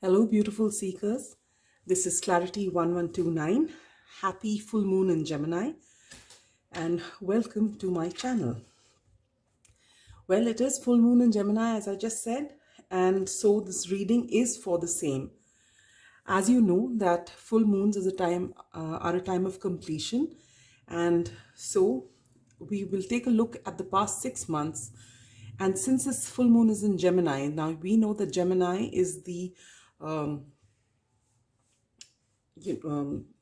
Hello, beautiful seekers. This is Clarity 1129. Happy full moon in Gemini, and welcome to my channel. Well, it is full moon in Gemini, as I just said, and so this reading is for the same. As you know, that full moons is are a time of completion, and so we will take a look at the past 6 months. And since this full moon is in Gemini, now we know that Gemini is the um,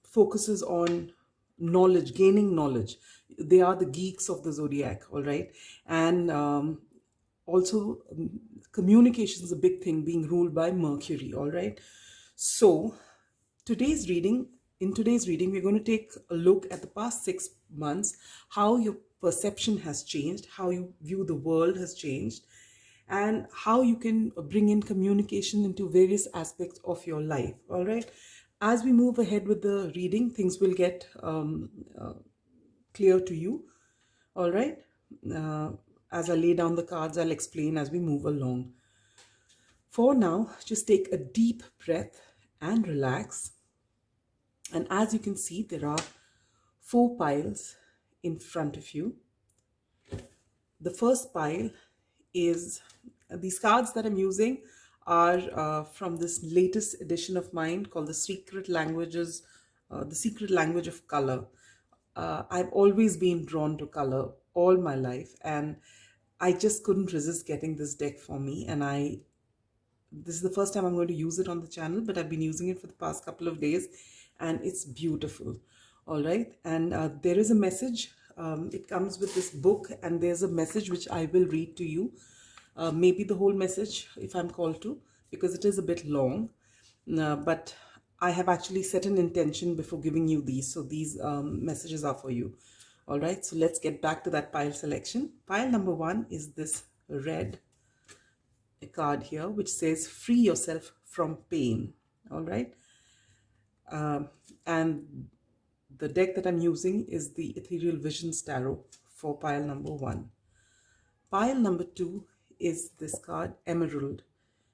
focuses on knowledge, gaining knowledge. They are the geeks of the zodiac, all right? And also, communication is a big thing, being ruled by Mercury, all right? So, today's reading, in today's reading, we're going to take a look at the past 6 months, how your perception has changed, how you view the world has changed, and how you can bring in communication into various aspects of your life. All right. As we move ahead with the reading, things will get clear to you. All right. As I lay down the cards, I'll explain as we move along. For now, just take a deep breath and relax. And as you can see, there are 4 piles in front of you. The first pile is these cards that I'm using are from this latest edition of mine called the Secret Languages, the Secret Language of Color. I've always been drawn to color all my life, and I just couldn't resist getting this deck for me. And this is the first time I'm going to use it on the channel, but I've been using it for the past couple of days, and it's beautiful. All right, and there is a message. It comes with this book, and there's a message which I will read to you. Maybe the whole message if I'm called to, because it is a bit long. But I have actually set an intention before giving you these. So these messages are for you. All right, so let's get back to that pile selection. Pile number 1 is this red card here, which says free yourself from pain. All right. And the deck that I'm using is the Ethereal Visions Tarot for pile number 1. Pile number 2 is this card, Emerald,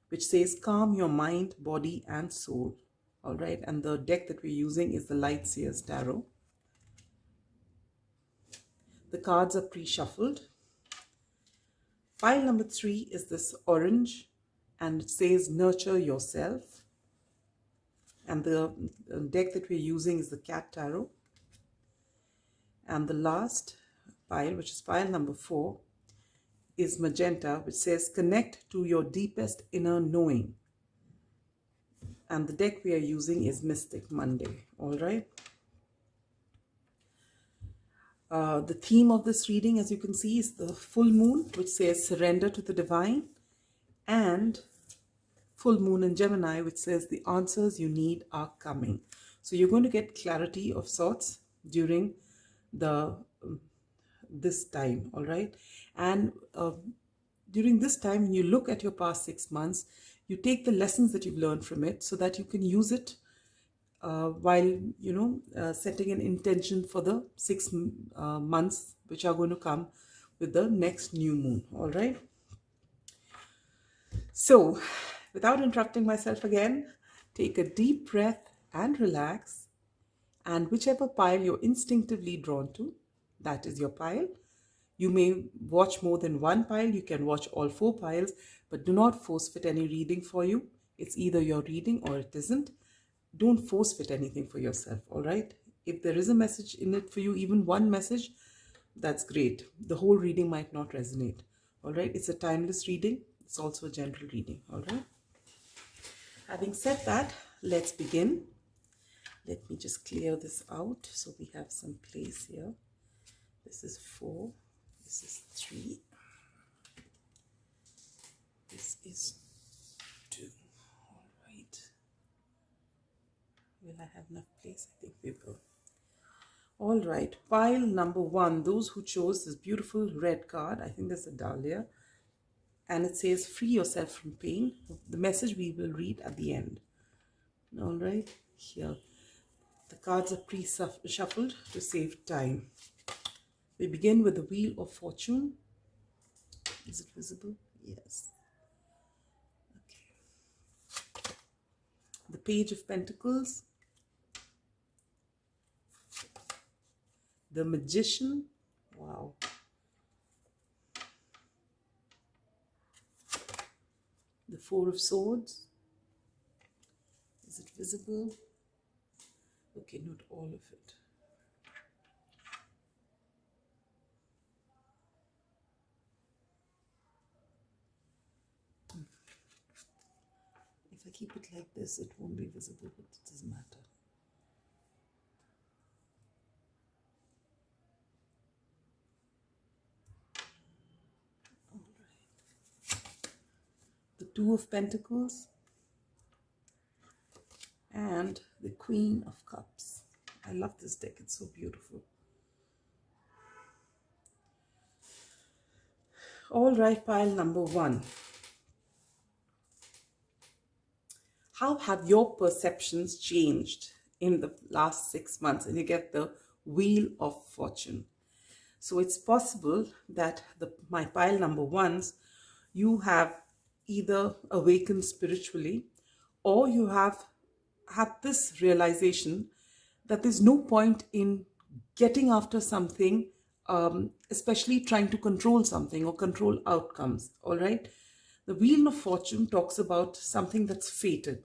which says calm your mind, body, and soul. All right, and the deck that we're using is the Light Seers Tarot. The cards are pre-shuffled. Pile number 3 is this orange, and it says nurture yourself. And the deck that we're using is the Cat Tarot. And the last pile, which is pile number 4, is magenta, which says connect to your deepest inner knowing. And the deck we are using is Mystic Monday. All right. The theme of this reading, as you can see, is the full moon, which says surrender to the divine, and full moon in Gemini, which says the answers you need are coming. So you're going to get clarity of sorts during this time. All right. And during this time, when you look at your past 6 months, you take the lessons that you've learned from it so that you can use it while, setting an intention for the 6 months which are going to come with the next new moon. All right. So, without interrupting myself again, take a deep breath and relax. And whichever pile you're instinctively drawn to, that is your pile. You may watch more than one pile. You can watch all 4 piles, but do not force fit any reading for you. It's either your reading or it isn't. Don't force fit anything for yourself, all right? If there is a message in it for you, even one message, that's great. The whole reading might not resonate, all right? It's a timeless reading. It's also a general reading, all right? Having said that, let's begin. Let me just clear this out so we have some place here. This is 4. This is 3. This is 2. All right. Will I have enough place? I think we will. All right. Pile number 1. Those who chose this beautiful red card. I think that's a dahlia. And it says free yourself from pain. The message we will read at the end. All right. Here. The cards are pre-shuffled to save time. We begin with the Wheel of Fortune. Is it visible? Yes. Okay. the Page of Pentacles, the Magician, wow, the Four of Swords. Is it visible? Okay, not all of it. If I keep it like this, it won't be visible, but it doesn't matter. All right. The Two of Pentacles and the Queen of Cups. I love this deck. It's so beautiful. All right, pile number one. How have your perceptions changed in the last 6 months? And you get the Wheel of Fortune. So it's possible that my pile number ones, you have either awakened spiritually, or you have had this realization that there's no point in getting after something, especially trying to control something or control outcomes. All right. The Wheel of Fortune talks about something that's fated.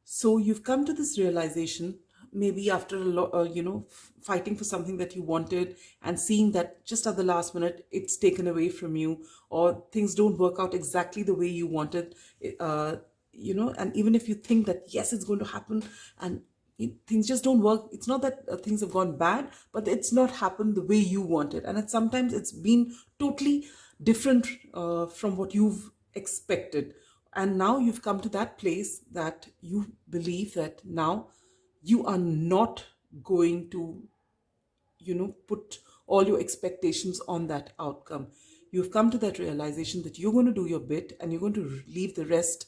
So you've come to this realization, maybe after fighting for something that you wanted and seeing that just at the last minute it's taken away from you, or things don't work out exactly the way you wanted, and even if you think that yes, it's going to happen, and things just don't work. It's not that things have gone bad, but it's not happened the way you wanted, and sometimes it's been totally different from what you've expected. And now you've come to that place that you believe that now you are not going to put all your expectations on that outcome. You've come to that realization that you're going to do your bit and you're going to leave the rest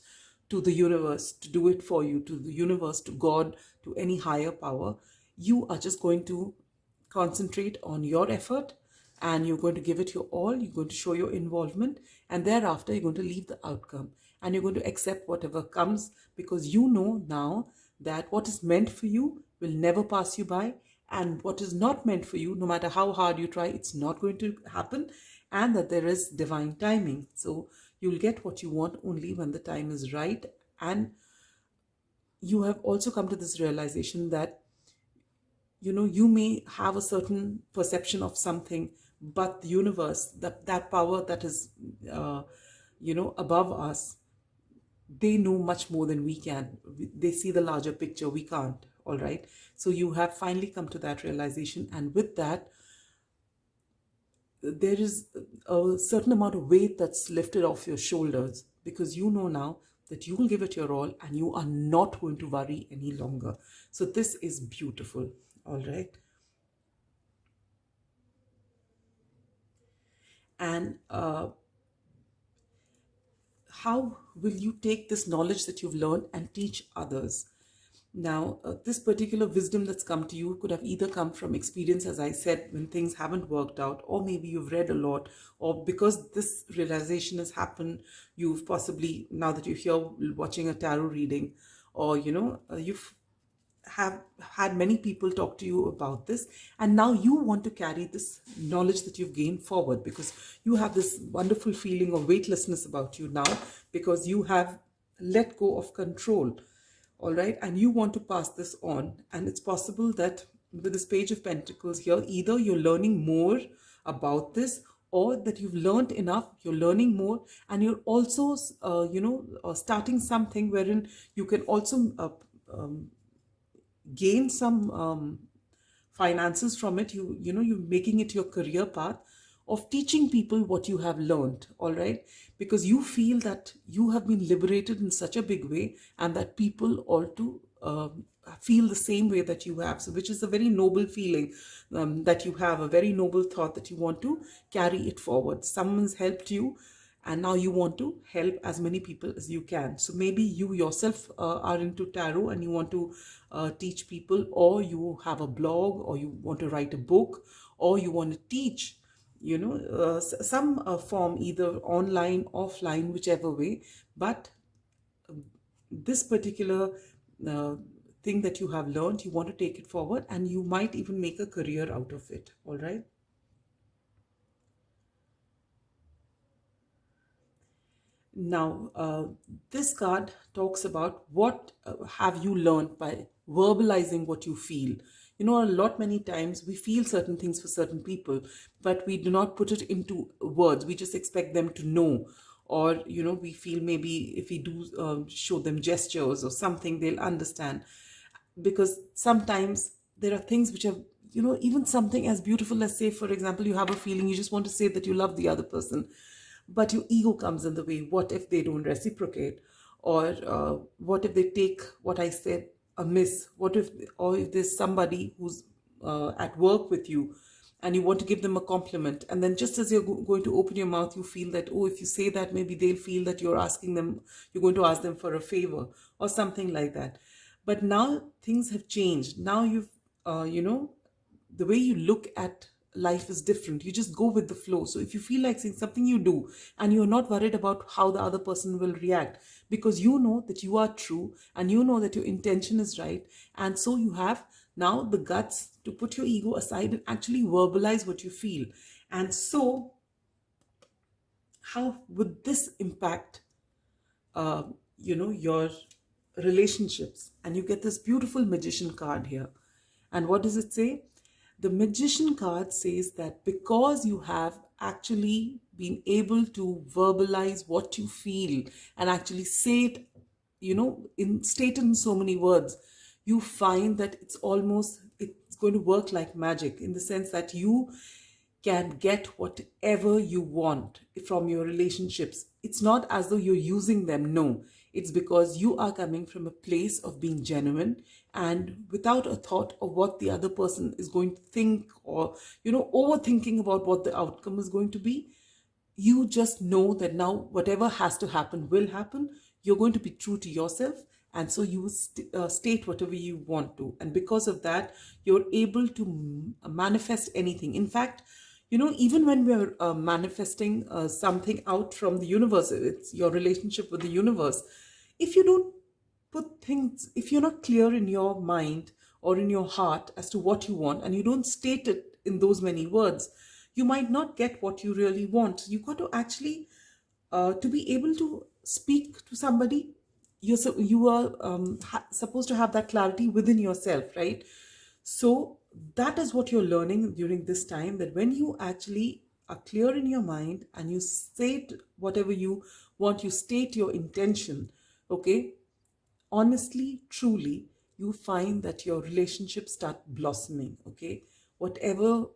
to the universe to do it for you, to the universe, to God, to any higher power. You are just going to concentrate on your effort, and you're going to give it your all. You're going to show your involvement, and thereafter you're going to leave the outcome, and you're going to accept whatever comes, because you know now that what is meant for you will never pass you by, and what is not meant for you, no matter how hard you try, it's not going to happen, and that there is divine timing. So you'll get what you want only when the time is right. And you have also come to this realization that you may have a certain perception of something, but the universe, that power that is above us, they know much more than we can. They see the larger picture, we can't. All right. So you have finally come to that realization, and with that there is a certain amount of weight that's lifted off your shoulders, because you know now that you will give it your all and you are not going to worry any longer. So this is beautiful. All right. And how will you take this knowledge that you've learned and teach others? Now, this particular wisdom that's come to you could have either come from experience, as I said, when things haven't worked out, or maybe you've read a lot, or because this realization has happened, you've possibly, now that you're here watching a tarot reading, or you've have had many people talk to you about this, and now you want to carry this knowledge that you've gained forward, because you have this wonderful feeling of weightlessness about you now, because you have let go of control. All right. And you want to pass this on, and it's possible that with this Page of Pentacles here, either you're learning more about this, or that you've learned enough, you're learning more, and you're also starting something wherein you can also gain some finances from it. You're making it your career path of teaching people what you have learned. All right. Because you feel that you have been liberated in such a big way, and that people ought to feel the same way that you have. So which is a very noble feeling, that you have a very noble thought that you want to carry it forward. Someone's helped you, and now you want to help as many people as you can. So maybe you yourself are into tarot and you want to teach people, or you have a blog, or you want to write a book, or you want to teach some form, either online, offline, whichever way. But this particular uh, thing that you have learned, you want to take it forward, and you might even make a career out of it. All right. Now, this card talks about what have you learned by verbalizing what you feel. You know, a lot many times we feel certain things for certain people, but we do not put it into words. We just expect them to know. Or, you know, we feel maybe if we do show them gestures or something, they'll understand. Because sometimes there are things which are, you know, even something as beautiful as, say, for example, you have a feeling, you just want to say that you love the other person, but your ego comes in the way. What if they don't reciprocate? Or what if they take what I said amiss? What if, or if there's somebody who's at work with you and you want to give them a compliment, and then just as you're going to open your mouth, you feel that, oh, if you say that, maybe they'll feel that you're asking them, you're going to ask them for a favor or something like that. But now things have changed. Now you've, you know, the way you look at life is different. You just go with the flow. So if you feel like saying something, you do, and you're not worried about how the other person will react, because you know that you are true and you know that your intention is right. And so you have now the guts to put your ego aside and actually verbalize what you feel. And so, how would this impact you know, your relationships? And you get this beautiful magician card here. And what does it say? The magician card says that because you have actually been able to verbalize what you feel and actually say it, you know, state it in so many words, you find that it's going to work like magic, in the sense that you can get whatever you want from your relationships. It's not as though you're using them, no. It's because you are coming from a place of being genuine and without a thought of what the other person is going to think, or, you know, overthinking about what the outcome is going to be. You just know that now whatever has to happen will happen. You're going to be true to yourself, and so you state whatever you want to, and because of that, you're able to manifest anything. In fact, you know, even when we're manifesting something out from the universe, it's your relationship with the universe. If you don't put things, if you're not clear in your mind or in your heart as to what you want, and you don't state it in those many words, you might not get what you really want. You got to actually, to be able to speak to somebody, you are supposed to have that clarity within yourself, right? So that is what you're learning during this time, that when you actually are clear in your mind and you state whatever you want, you state your intention, okay, honestly, truly, you find that your relationships start blossoming, okay? Whatever,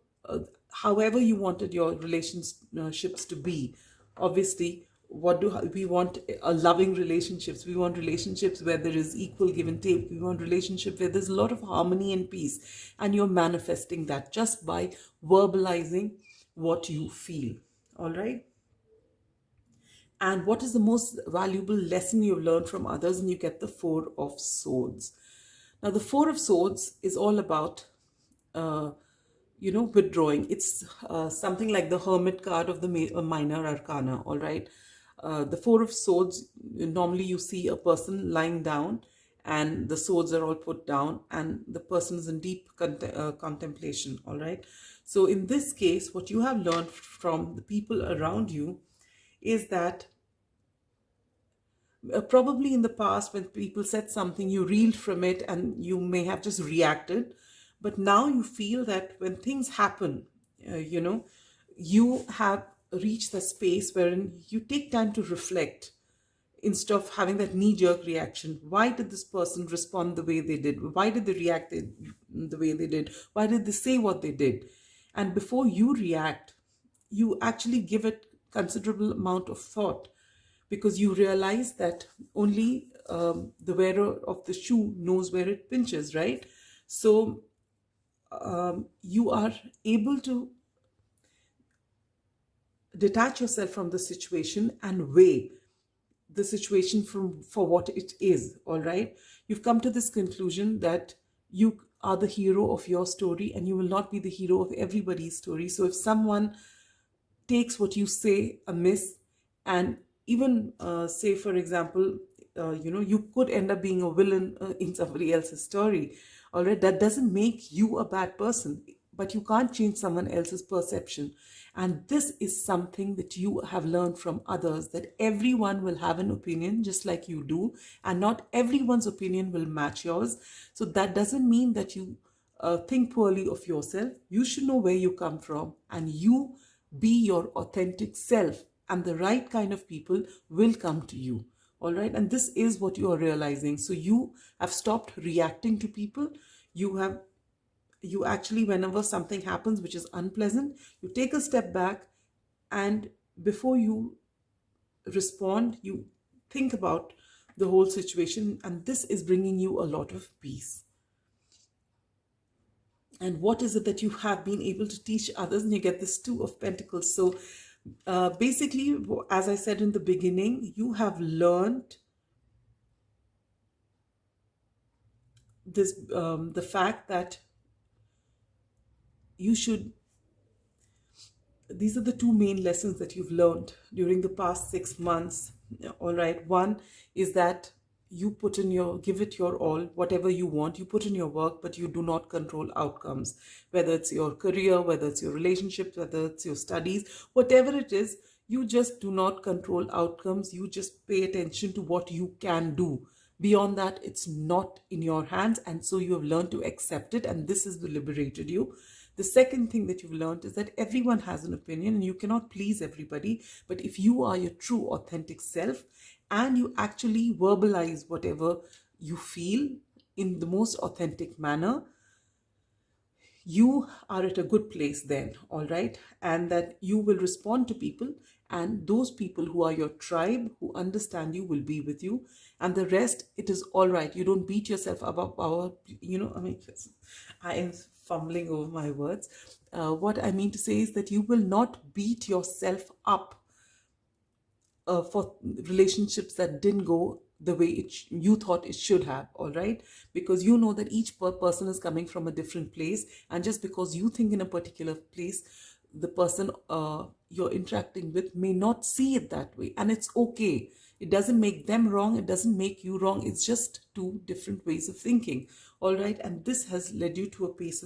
however you wanted your relationships to be. Obviously, what do we want? A loving relationships. We want relationships where there is equal give and take. We want relationship where there's a lot of harmony and peace. And you're manifesting that just by verbalizing what you feel. All right? And what is the most valuable lesson you've learned from others? And you get the Four of Swords. Now, the Four of Swords is all about, you know, withdrawing. It's something like the Hermit card of the Minor Arcana, all right? The Four of Swords, normally you see a person lying down and the swords are all put down and the person is in deep contemplation, all right? So in this case, what you have learned from the people around you is that probably in the past when people said something, you reeled from it and you may have just reacted. But now you feel that when things happen, you know, you have reached the space wherein you take time to reflect instead of having that knee-jerk reaction. Why did this person respond the way they did? Why did they react the way they did? Why did they say what they did? And before you react, you actually give it considerable amount of thought, because you realize that only the wearer of the shoe knows where it pinches, right? So you are able to detach yourself from the situation and weigh the situation for what it is. All right, you've come to this conclusion that you are the hero of your story and you will not be the hero of everybody's story. So if someone takes what you say amiss, and even say, for example, you could end up being a villain in somebody else's story. All right, that doesn't make you a bad person, but you can't change someone else's perception. And this is something that you have learned from others, that everyone will have an opinion just like you do, and not everyone's opinion will match yours. So that doesn't mean that you think poorly of yourself. You should know where you come from, and you be your authentic self, and the right kind of people will come to you. All right, and this is what you are realizing. So you have stopped reacting to people. You actually, whenever something happens which is unpleasant, you take a step back, and before you respond, you think about the whole situation, and this is bringing you a lot of peace. And what is it that you have been able to teach others? And you get this Two of Pentacles. So basically, as I said in the beginning, you have learned this the fact that you should, these are the two main lessons that you've learned during the past 6 months. All right, one is that you put in your, give it your all, whatever you want, you put in your work, but you do not control outcomes, whether it's your career, whether it's your relationships, whether it's your studies, whatever it is, you just do not control outcomes. You just pay attention to what you can do. Beyond that, it's not in your hands, and so you have learned to accept it, and this has liberated you. The second thing that you've learned is that everyone has an opinion and you cannot please everybody. But if you are your true authentic self and you actually verbalize whatever you feel in the most authentic manner, you are at a good place then, all right? And that you will respond to people, and those people who are your tribe, who understand you, will be with you. And the rest, it is all right. You don't beat yourself above our, I am fumbling over my words. What I mean to say is that you will not beat yourself up for relationships that didn't go the way you thought it should have, all right? Because you know that each person is coming from a different place, and just because you think in a particular place, the person you're interacting with may not see it that way, and it's okay. It doesn't make them wrong, it doesn't make you wrong, it's just two different ways of thinking, all right? And this has led you to a place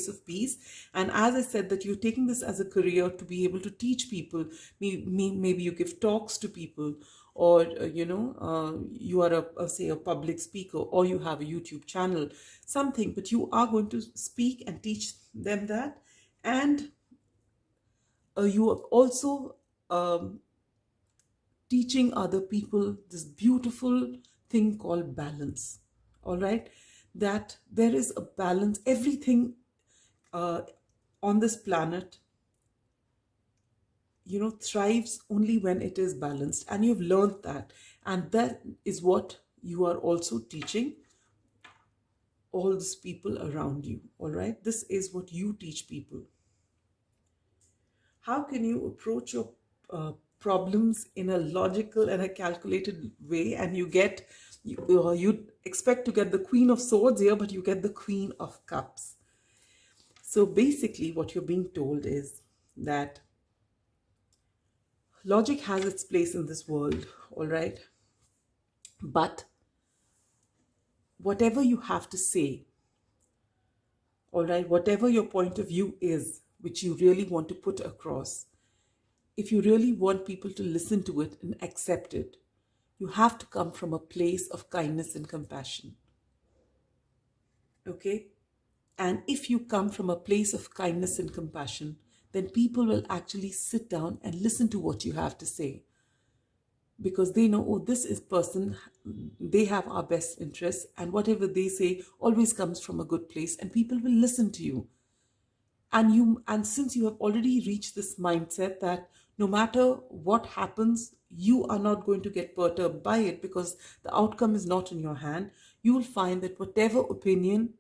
of peace. And as I said, that you're taking this as a career to be able to teach people. Maybe you give talks to people, or you are say a public speaker, or you have a YouTube channel, something, but you are going to speak and teach them that. And you are also teaching other people this beautiful thing called balance, all right? That there is a balance. Everything on this planet, thrives only when it is balanced, and you've learned that. And that is what you are also teaching all these people around you, all right? This is what you teach people. How can you approach your problems in a logical and a calculated way, and you expect to get the Queen of Swords here, but you get the Queen of Cups. So basically what you're being told is that logic has its place in this world, all right? But whatever you have to say, all right, whatever your point of view is, which you really want to put across, if you really want people to listen to it and accept it, you have to come from a place of kindness and compassion. Okay? And if you come from a place of kindness and compassion, then people will actually sit down and listen to what you have to say. Because they know, oh, this is person, they have our best interests, and whatever they say always comes from a good place, and people will listen to you. And since you have already reached this mindset that no matter what happens, you are not going to get perturbed by it because the outcome is not in your hand, you will find that whatever opinion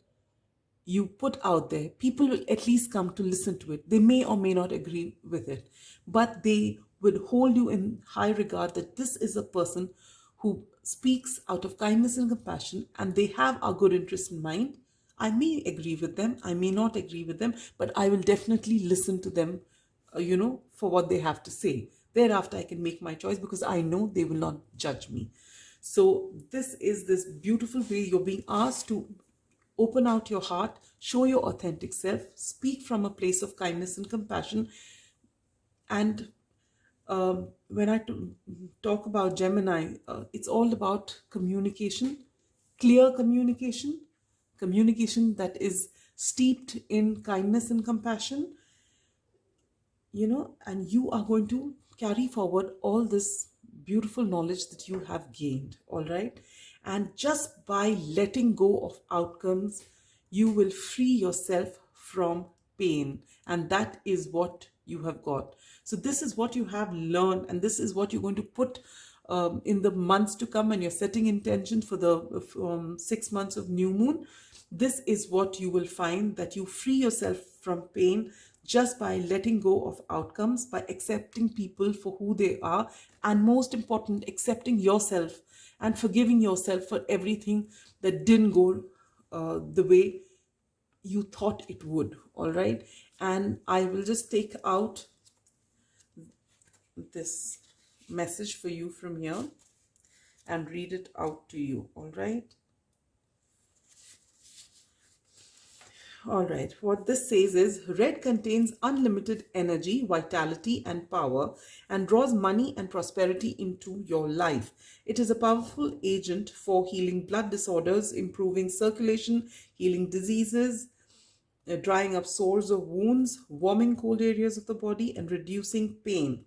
you put out there, people will at least come to listen to it. They may or may not agree with it, but they would hold you in high regard that this is a person who speaks out of kindness and compassion, and they have our good interest in mind. I may agree with them, I may not agree with them, but I will definitely listen to them, for what they have to say. Thereafter, I can make my choice because I know they will not judge me. So this is this beautiful way you're being asked to open out your heart, show your authentic self, speak from a place of kindness and compassion. And when I talk about Gemini, it's all about communication, clear communication, communication that is steeped in kindness and compassion, and you are going to carry forward all this beautiful knowledge that you have gained, all right? And just by letting go of outcomes, you will free yourself from pain. And that is what you have got. So, this is what you have learned, and this is what you're going to put in the months to come, and you're setting intention for the 6 months of new moon. This is what you will find, that you free yourself from pain just by letting go of outcomes, by accepting people for who they are, and most important, accepting yourself and forgiving yourself for everything that didn't go the way you thought it would. All right. And I will just take out this message for you from here and read it out to you. All right. All right, what this says is red contains unlimited energy, vitality, and power, and draws money and prosperity into your life. It is a powerful agent for healing blood disorders, improving circulation, healing diseases, drying up sores or wounds, warming cold areas of the body, and reducing pain.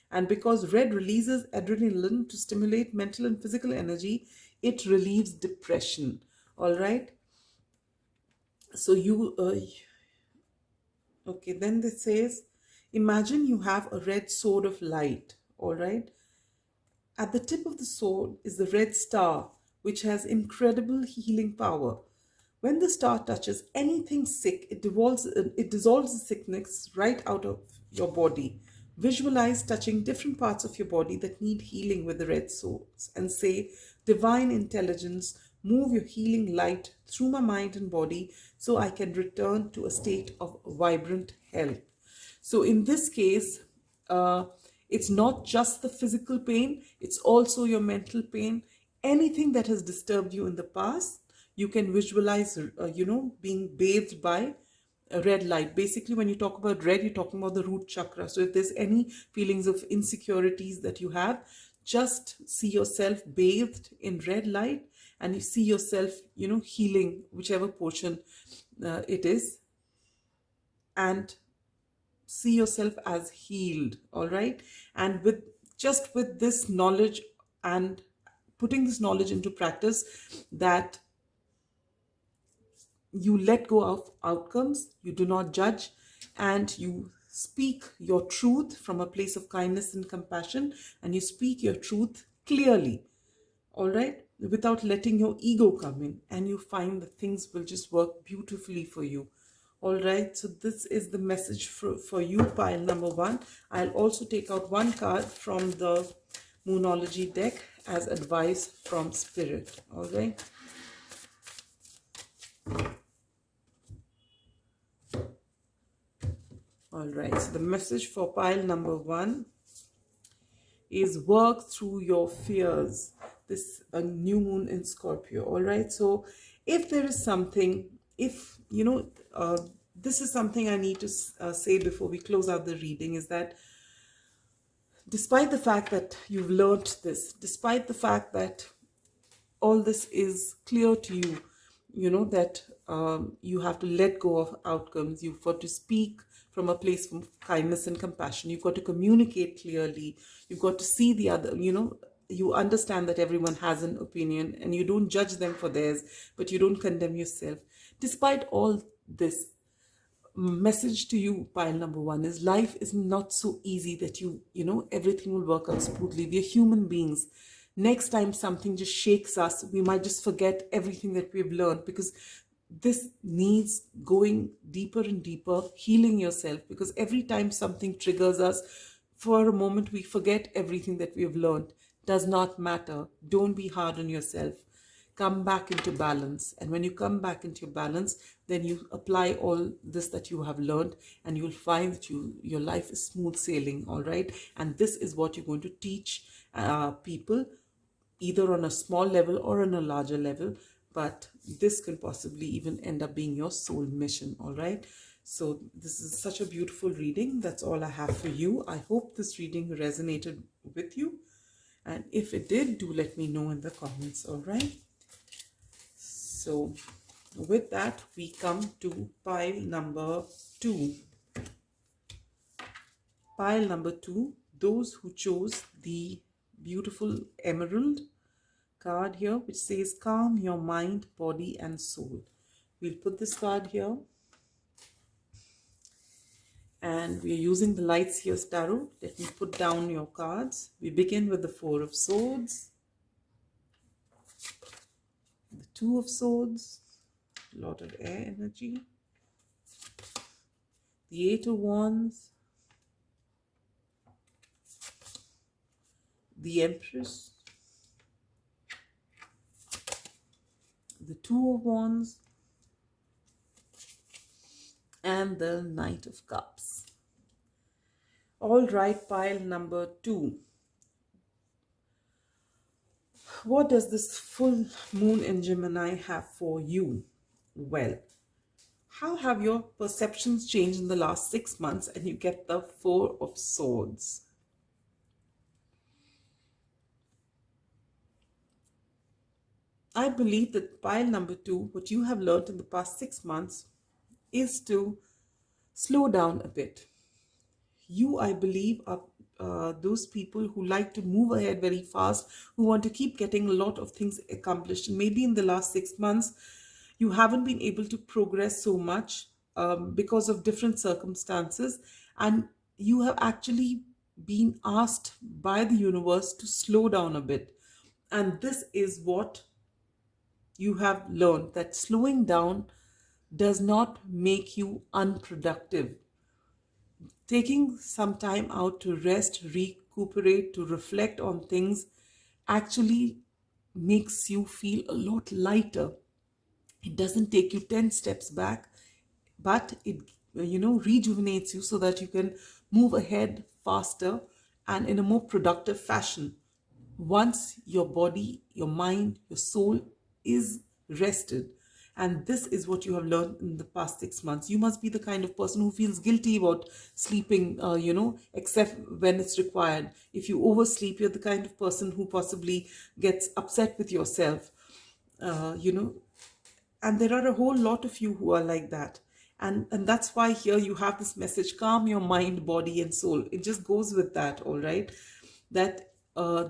And because red releases adrenaline to stimulate mental and physical energy, it relieves depression. All right. So okay, then this says, imagine you have a red sword of light, all right? At the tip of the sword is the red star, which has incredible healing power. When the star touches anything sick, it dissolves the sickness right out of your body. Visualize touching different parts of your body that need healing with the red swords and say, Divine Intelligence, move your healing light through my mind and body so I can return to a state of vibrant health. So in this case, it's not just the physical pain, it's also your mental pain. Anything that has disturbed you in the past, you can visualize, being bathed by a red light. Basically, when you talk about red, you're talking about the root chakra. So if there's any feelings of insecurities that you have, just see yourself bathed in red light, and you see yourself, healing whichever portion it is, and see yourself as healed. All right. And with this knowledge and putting this knowledge into practice, that you let go of outcomes, you do not judge, and you speak your truth from a place of kindness and compassion, and you speak your truth clearly, all right, without letting your ego come in, and you find that things will just work beautifully for you. All right, so this is the message for you, pile number one. I'll also take out one card from the Moonology deck as advice from Spirit. All right. All right, so the message for pile number one is work through your fears. This a new moon in Scorpio. All right, so if there is something, if this is something I need to say before we close out the reading, is that despite the fact that you've learned this, despite the fact that all this is clear to you, that you have to let go of outcomes. You've got to speak from a place of kindness and compassion. You've got to communicate clearly. You've got to see the other, you understand that everyone has an opinion and you don't judge them for theirs, but you don't condemn yourself. Despite all this, message to you, pile number one, is life is not so easy that everything will work out smoothly. We are human beings. Next time something just shakes us, we might just forget everything that we've learned, because this needs going deeper and deeper, healing yourself, because every time something triggers us, for a moment we forget everything that we have learned. Does not matter. Don't be hard on yourself. Come back into balance. And when you come back into your balance, then you apply all this that you have learned, and you'll find that your life is smooth sailing. All right. And this is what you're going to teach people either on a small level or on a larger level, but this can possibly even end up being your soul mission. All right, so this is such a beautiful reading. That's all I have for you. I hope this reading resonated with you, and if it did, do let me know in the comments. All right, so with that, we come to pile number 2. Pile number 2, those who chose the beautiful emerald card here, which says calm your mind, body and soul. We'll put this card here, and we are using the Lights Here Tarot. Let me put down your cards. We begin with the Four of Swords, the Two of Swords, a lot of air energy, the Eight of Wands, the Empress, the Two of Wands, and the Knight of Cups. All right, pile number 2. What does this full moon in Gemini have for you? Well, how have your perceptions changed in the last 6 months? And you get the Four of Swords. I believe that pile number 2, what you have learned in the past 6 months is to slow down a bit. You, I believe, are those people who like to move ahead very fast, who want to keep getting a lot of things accomplished. And maybe in the last 6 months, you haven't been able to progress so much because of different circumstances. And you have actually been asked by the universe to slow down a bit. And this is what you have learned, that slowing down does not make you unproductive. Taking some time out to rest, recuperate, to reflect on things actually makes you feel a lot lighter. It doesn't take you 10 steps back, but it rejuvenates you so that you can move ahead faster and in a more productive fashion. Once your body, your mind, your soul is rested. And this is what you have learned in the past 6 months. You must be the kind of person who feels guilty about sleeping, except when it's required. If you oversleep, you're the kind of person who possibly gets upset with yourself, and there are a whole lot of you who are like that. And that's why here you have this message, calm your mind, body and soul. It just goes with that, all right? That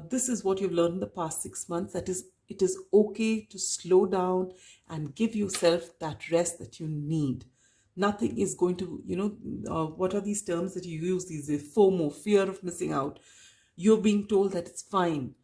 this is what you've learned in the past 6 months, that is, it is okay to slow down and give yourself that rest that you need. Nothing is going to, what are these terms that you use these days? FOMO, fear of missing out. You're being told that it's fine.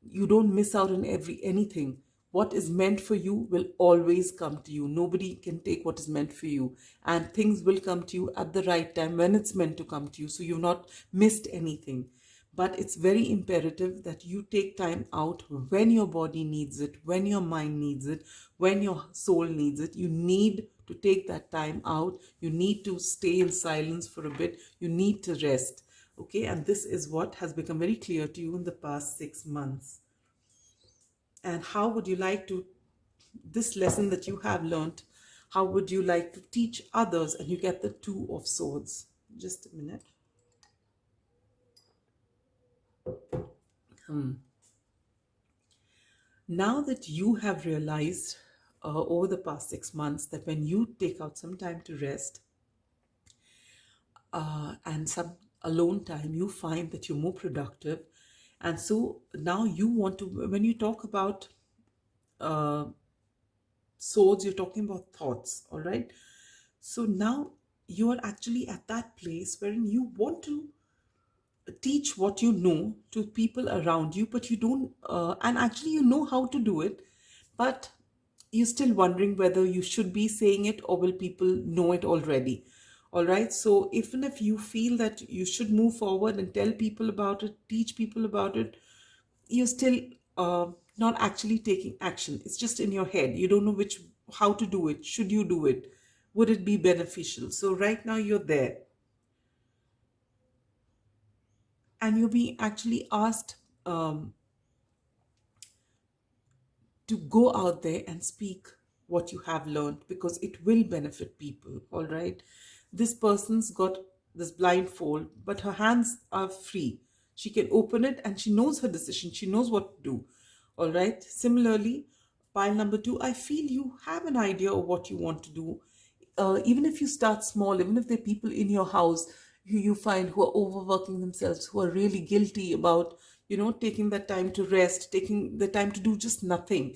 You don't miss out on anything. What is meant for you will always come to you. Nobody can take what is meant for you, and things will come to you at the right time when it's meant to come to you. So you've not missed anything. But it's very imperative that you take time out when your body needs it, when your mind needs it, when your soul needs it. You need to take that time out. You need to stay in silence for a bit. You need to rest. Okay, and this is what has become very clear to you in the past 6 months. And how would you like to, this lesson that you have learned, how would you like to teach others? And you get the Two of Swords. Just a minute. Now that you have realized over the past 6 months that when you take out some time to rest and some alone time, you find that you're more productive. And so now you want to, when you talk about swords, you're talking about thoughts, all right? So now you are actually at that place wherein you want to teach what you know to people around you, but you don't, and actually you know how to do it, but you're still wondering whether you should be saying it or will people know it already. All right, so even if you feel that you should move forward and tell people about it, teach people about it, you're still not actually taking action. It's just in your head. You don't know how to do it. Should you do it? Would it be beneficial? So right now you're there, and you're being actually asked to go out there and speak what you have learned, because it will benefit people. All right, this person's got this blindfold, but her hands are free. She can open it and she knows her decision, she knows what to do. All right, similarly, pile number two, I feel you have an idea of what you want to do. Even if you start small, even if there are people in your house who you find who are overworking themselves, who are really guilty about, taking that time to rest, taking the time to do just nothing,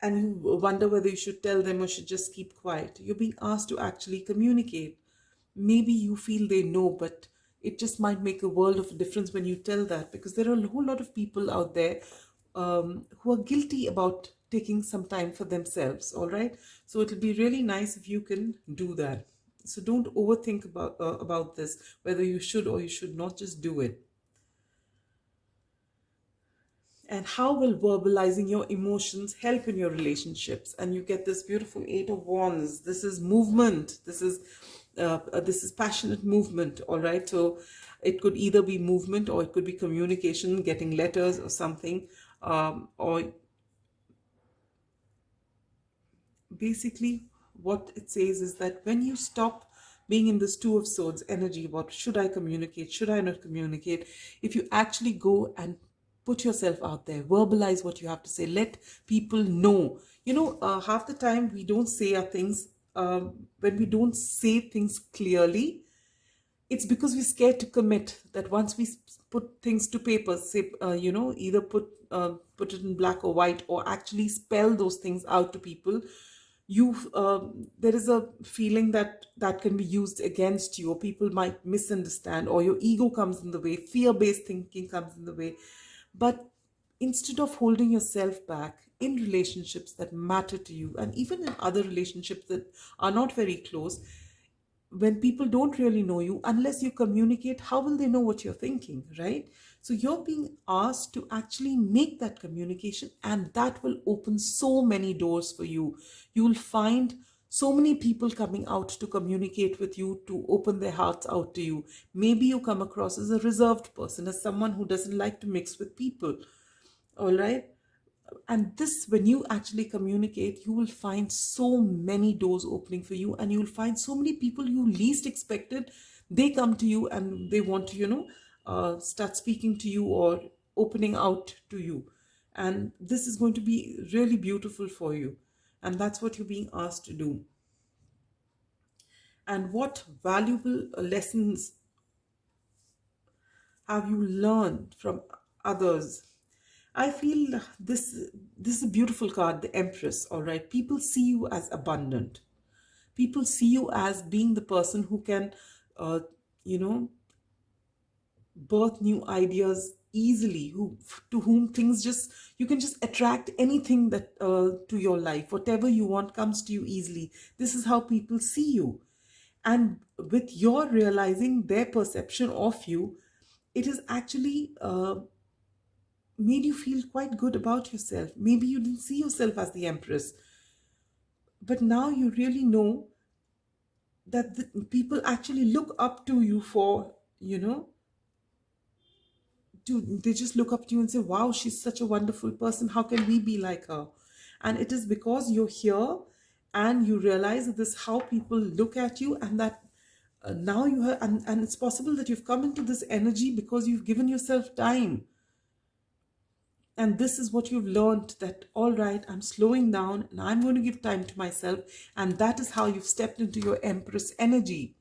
and you wonder whether you should tell them or should just keep quiet. You're being asked to actually communicate. Maybe you feel they know, but it just might make a world of difference when you tell that, because there are a whole lot of people out there who are guilty about taking some time for themselves. All right, so it'll be really nice if you can do that. So don't overthink about this, whether you should or you should not. Just do it. And how will verbalizing your emotions help in your relationships? And you get this beautiful Eight of Wands. This is movement. This is passionate movement. All right, so it could either be movement or it could be communication, getting letters or something, or basically what it says is that when you stop being in this Two of Swords energy, what should I communicate, should I not communicate, if you actually go and put yourself out there, verbalize what you have to say, let people know. Half the time we don't say our things. When we don't say things clearly, it's because we're scared to commit. That once we put things to paper, say, either put it in black or white, or actually spell those things out to people, there is a feeling that that can be used against you, or people might misunderstand, or your ego comes in the way, fear-based thinking comes in the way. But instead of holding yourself back in relationships that matter to you, and even in other relationships that are not very close, when people don't really know you, unless you communicate, how will they know what you're thinking, right? So you're being asked to actually make that communication, and that will open so many doors for you. You will find so many people coming out to communicate with you, to open their hearts out to you. Maybe you come across as a reserved person, as someone who doesn't like to mix with people. All right, and this, when you actually communicate, you will find so many doors opening for you, and you will find so many people you least expected, they come to you and they want to start speaking to you or opening out to you. And this is going to be really beautiful for you, and that's what you're being asked to do. And what valuable lessons have you learned from others? I feel this is a beautiful card, the Empress. All right, people see you as abundant. People see you as being the person who can, uh, you know, birth new ideas easily. Who to whom things just, you can just attract anything that to your life. Whatever you want comes to you easily. This is how people see you, and with your realizing their perception of you, it is actually made you feel quite good about yourself. Maybe you didn't see yourself as the Empress, but now you really know that the people actually look up to you for, they just look up to you and say, wow, she's such a wonderful person. How can we be like her? And it is because you're here and you realize that this is how people look at you, and that now you have, and it's possible that you've come into this energy because you've given yourself time. And this is what you've learned, that, all right, I'm slowing down and I'm going to give time to myself. And that is how you've stepped into your Empress energy.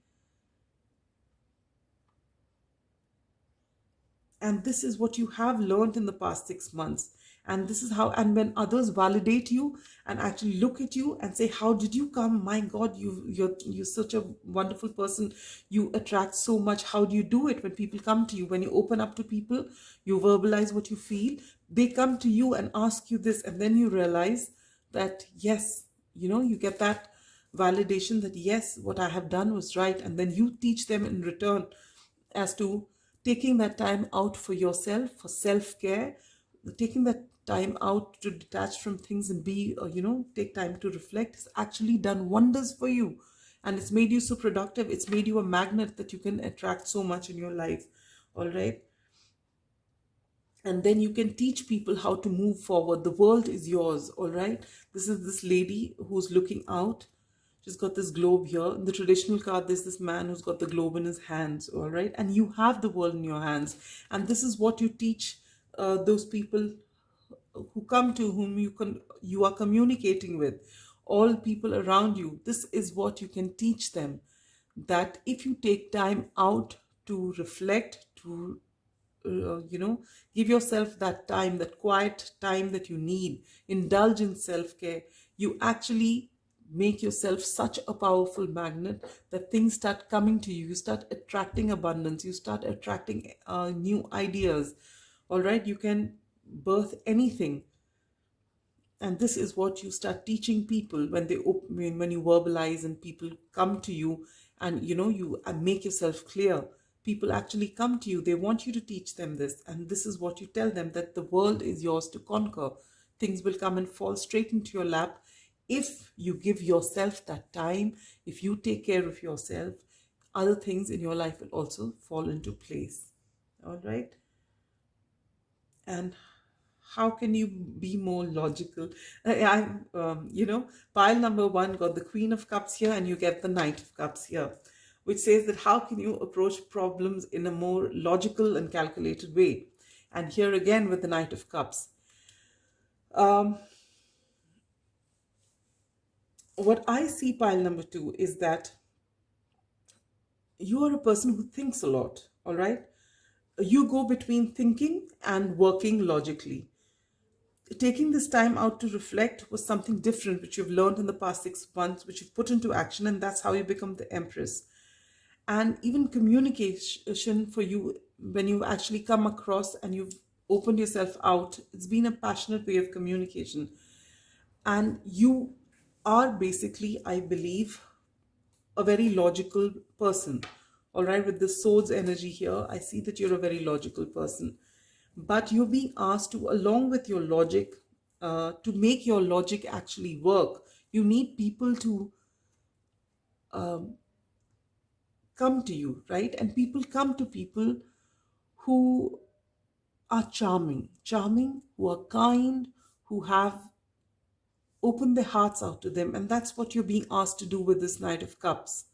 And this is what you have learned in the past 6 months. And this is how, and when others validate you and actually look at you and say, how did you come? My God, you're such a wonderful person. You attract so much. How do you do it? When people come to you, when you open up to people, you verbalize what you feel, they come to you and ask you this, and then you realize that, yes, you get that validation that, yes, what I have done was right. And then you teach them in return as to taking that time out for yourself, for self-care, taking that time out to detach from things and be, take time to reflect, has actually done wonders for you. And it's made you so productive. It's made you a magnet that you can attract so much in your life. All right. and then you can teach people how to move forward. The world is yours, all right? This is this lady who's looking out. She's got this globe here. In the traditional card, there's this man who's got the globe in his hands, all right? And you have the world in your hands. And this is what you teach those people who come to whom you are communicating with, all people around you. This is what you can teach them, that if you take time out to reflect, to give yourself that time, that quiet time that you need, indulge in self-care, you actually make yourself such a powerful magnet that things start coming to you. You start attracting abundance, you start attracting new ideas, all right? You can birth anything. And this is what you start teaching people when when you verbalize and people come to you, and you make yourself clear. People actually come to you, they want you to teach them this, and this is what you tell them, that the world is yours to conquer. Things will come and fall straight into your lap if you give yourself that time. If you take care of yourself, other things in your life will also fall into place. All right? And how can you be more logical? Pile number one got the Queen of Cups here, and you get the Knight of Cups here, which says that how can you approach problems in a more logical and calculated way? And here again with the Knight of Cups. What I see, pile number two, is that you are a person who thinks a lot, all right? You go between thinking and working logically. Taking this time out to reflect was something different, which you've learned in the past 6 months, which you've put into action, and that's how you become the Empress. And even communication for you, when you actually come across and you've opened yourself out, it's been a passionate way of communication. And you are basically, I believe, a very logical person. All right, with the swords energy here, I see that you're a very logical person. But you're being asked to, along with your logic, to make your logic actually work, you need people to come to you, right? And people come to people who are charming, who are kind, who have opened their hearts out to them. And that's what you're being asked to do with this Knight of Cups.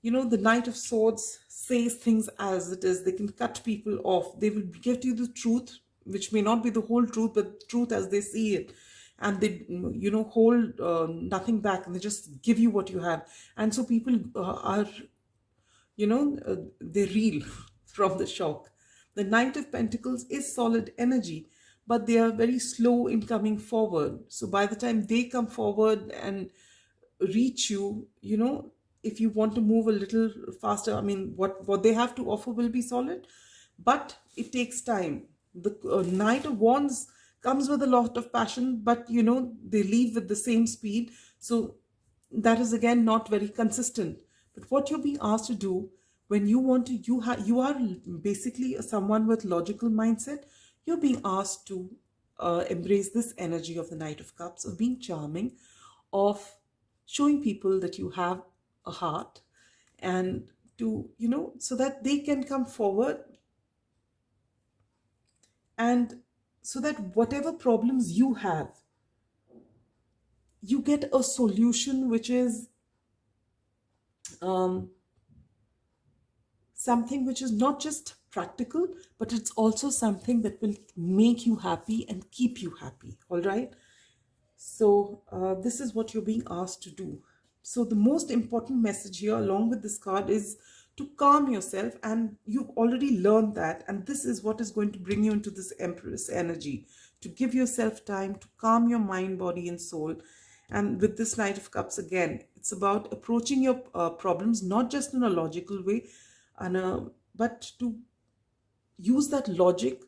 The Knight of Swords says things as it is. They can cut people off. They will give you the truth, which may not be the whole truth, but truth as they see it. And they, hold nothing back, and they just give you what you have. And so people they reel from the shock. The Knight of Pentacles is solid energy, but they are very slow in coming forward. So by the time they come forward and reach you, if you want to move a little faster, I mean, what they have to offer will be solid, but it takes time. The Knight of Wands comes with a lot of passion, but they leave with the same speed. So that is again not very consistent. But what you're being asked to do when you want to, you are basically someone with logical mindset. You're being asked to embrace this energy of the Knight of Cups, of being charming, of showing people that you have a heart, and to, so that they can come forward, and so that whatever problems you have, you get a solution which is something which is not just practical, but it's also something that will make you happy and keep you happy. All right. So this is what you're being asked to do. So the most important message here along with this card is to calm yourself, and you've already learned that, and this is what is going to bring you into this Empress energy, to give yourself time to calm your mind, body and soul. And with this Knight of Cups, again, it's about approaching your problems not just in a logical way, but to use that logic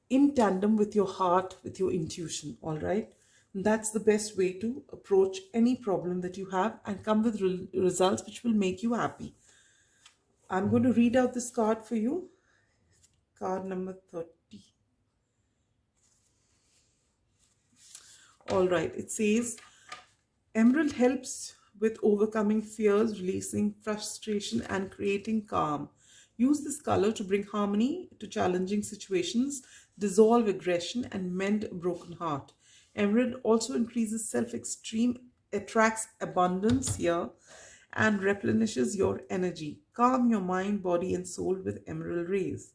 in tandem with your heart, with your intuition. All right. And that's the best way to approach any problem that you have and come with results which will make you happy. I'm going to read out this card for you. Card number 30. All right. It says, Emerald helps with overcoming fears, releasing frustration, and creating calm. Use this color to bring harmony to challenging situations, dissolve aggression, and mend a broken heart. Emerald also increases self-esteem, attracts abundance here, and replenishes your energy. Calm your mind, body, and soul with emerald rays.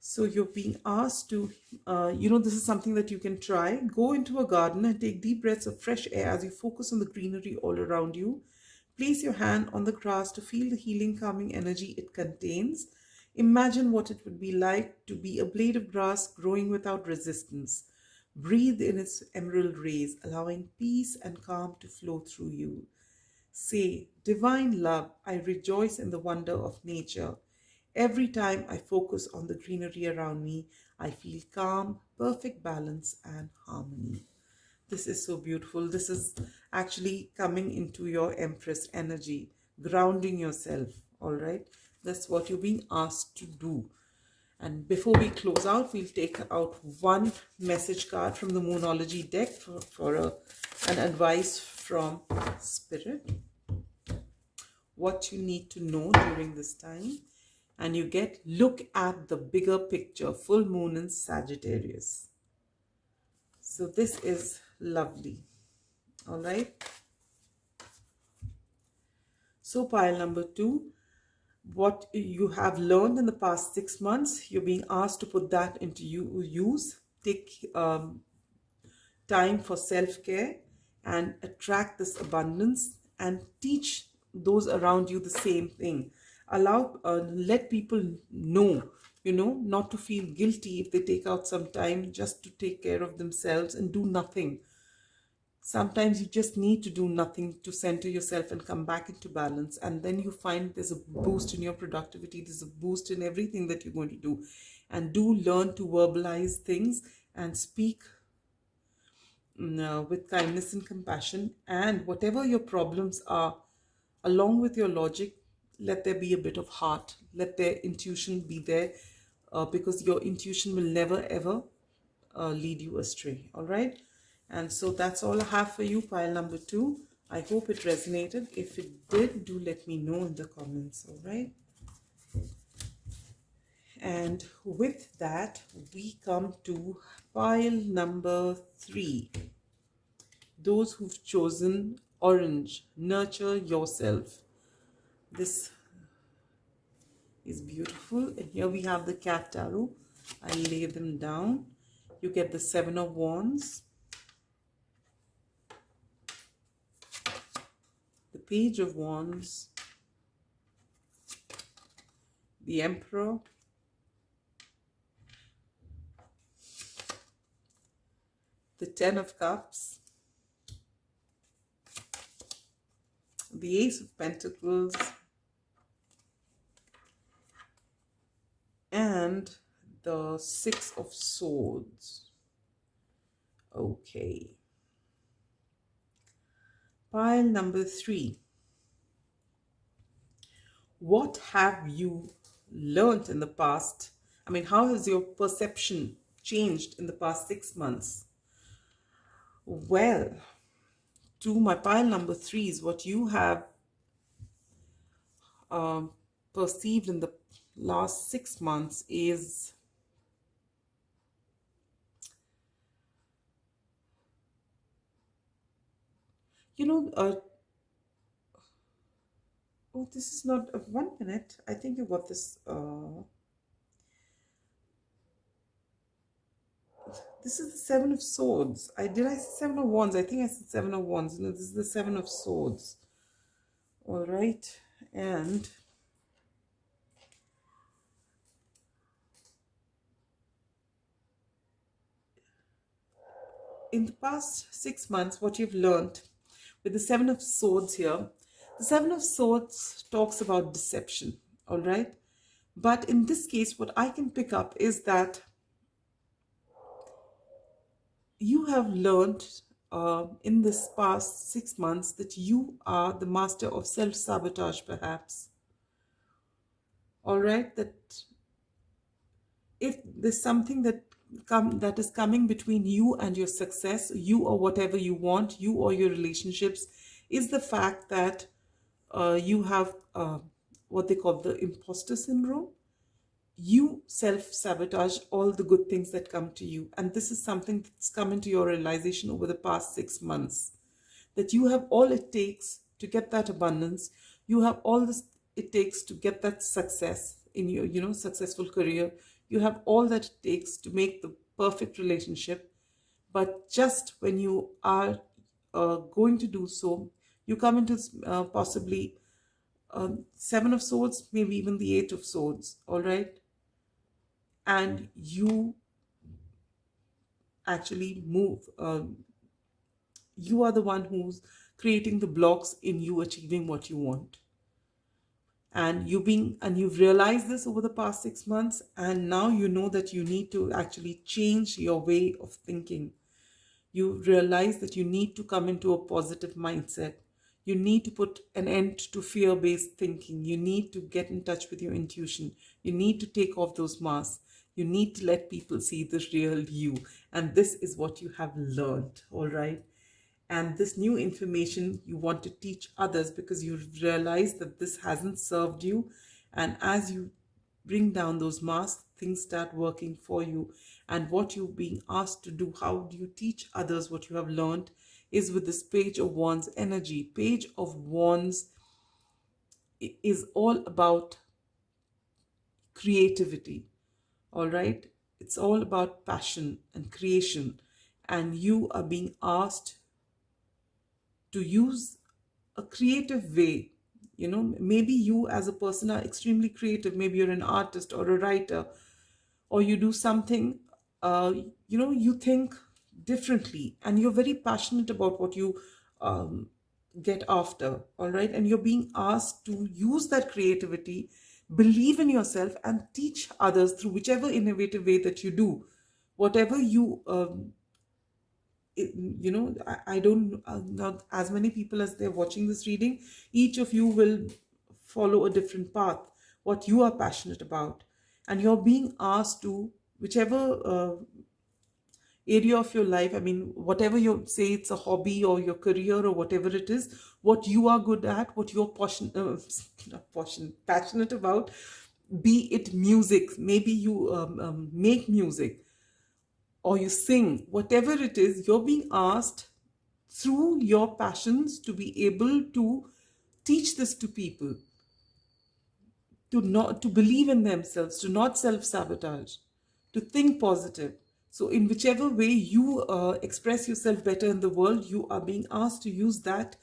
So you're being asked to, this is something that you can try. Go into a garden and take deep breaths of fresh air as you focus on the greenery all around you. Place your hand on the grass to feel the healing, calming energy it contains. Imagine what it would be like to be a blade of grass growing without resistance. Breathe in its emerald rays, allowing peace and calm to flow through you. Say, Divine Love, I rejoice in the wonder of nature. Every time I focus on the greenery around me, I feel calm, perfect balance, and harmony. This is so beautiful. This is actually coming into your Empress energy, grounding yourself. All right. That's what you're being asked to do. And before we close out, we'll take out one message card from the Moonology deck for an advice from Spirit. What you need to know during this time. And you get, look at the bigger picture, full moon in Sagittarius. So this is lovely. All right. So pile number 2, what you have learned in the past 6 months, you're being asked to put that into use. Take time for self-care and attract this abundance and teach those around you the same thing. Let people know, not to feel guilty if they take out some time just to take care of themselves and do nothing. Sometimes you just need to do nothing to center yourself and come back into balance. And then you find there's a boost in your productivity. There's a boost in everything that you're going to do. And do learn to verbalize things and speak with kindness and compassion. And whatever your problems are, along with your logic, let there be a bit of heart. Let their intuition be there, because your intuition will never ever lead you astray. All right. And so that's all I have for you, pile number 2. I hope it resonated. If it did, do let me know in the comments. All right. And with that, we come to pile number 3. Those who've chosen orange, nurture yourself. This is beautiful. And here we have the cat tarot. I'll lay them down. You get the 7 of Wands, the Page of Wands, the Emperor, the 10 of Cups, the Ace of Pentacles, and the 6 of Swords. Okay. Pile number 3. What have you learned in the past? I mean, how has your perception changed in the past 6 months? Well, to my pile number 3 is what you have perceived in the last 6 months is oh, this is not 1 minute. I think you got this. This is the 7 of Swords. Did I say 7 of Wands? I think I said 7 of Wands. No, this is the 7 of Swords. All right. And in the past 6 months, what you've learned with the 7 of Swords here, the 7 of Swords talks about deception. All right. But in this case, what I can pick up is that you have learned in this past 6 months that you are the master of self-sabotage, perhaps. All right, that if there's something that is coming between you and your success, you or whatever you want, you or your relationships, is the fact that you have what they call the imposter syndrome. You self-sabotage all the good things that come to you. And this is something that's come into your realization over the past 6 months, that you have all it takes to get that abundance. You have all this it takes to get that success in your, successful career. You have all that it takes to make the perfect relationship. But just when you are going to do so, you come into possibly Seven of Swords, maybe even the Eight of Swords, all right? And you actually move. You are the one who's creating the blocks in you achieving what you want. And you've realized this over the past 6 months, and now you know that you need to actually change your way of thinking. You realize that you need to come into a positive mindset. You need to put an end to fear-based thinking. You need to get in touch with your intuition. You need to take off those masks. You need to let people see the real you. And this is what you have learned, all right? And this new information you want to teach others because you realize that this hasn't served you. And as you bring down those masks, things start working for you. And what you're being asked to do, how do you teach others what you have learned, is with this Page of Wands energy. Page of Wands is all about creativity, all right? It's all about passion and creation. And you are being asked to use a creative way. Maybe you as a person are extremely creative. Maybe you're an artist or a writer, or you do something, you think differently, and you're very passionate about what you get after, all right? And you're being asked to use that creativity, believe in yourself, and teach others through whichever innovative way that you do. Whatever you I don't not as many people as they're watching this reading, each of you will follow a different path, what you are passionate about, and you're being asked to whichever area of your life, I mean, whatever you say, it's a hobby or your career or whatever it is, what you are good at, what you're passionate about, be it music, maybe you make music, or you sing, whatever it is, you're being asked through your passions to be able to teach this to people, to believe in themselves, to not self-sabotage, to think positive. So in whichever way you express yourself better in the world, you are being asked to use that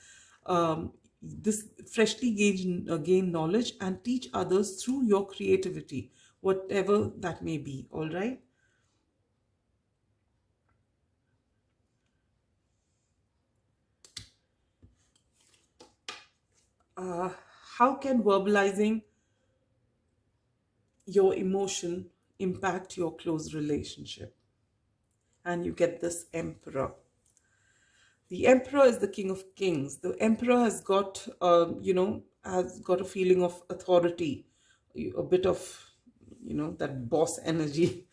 this freshly gained knowledge and teach others through your creativity, whatever that may be, all right? How can verbalizing your emotion impact your close relationship? And you get this Emperor. The Emperor is the King of Kings. The Emperor has got, has got a feeling of authority, a bit of, that boss energy.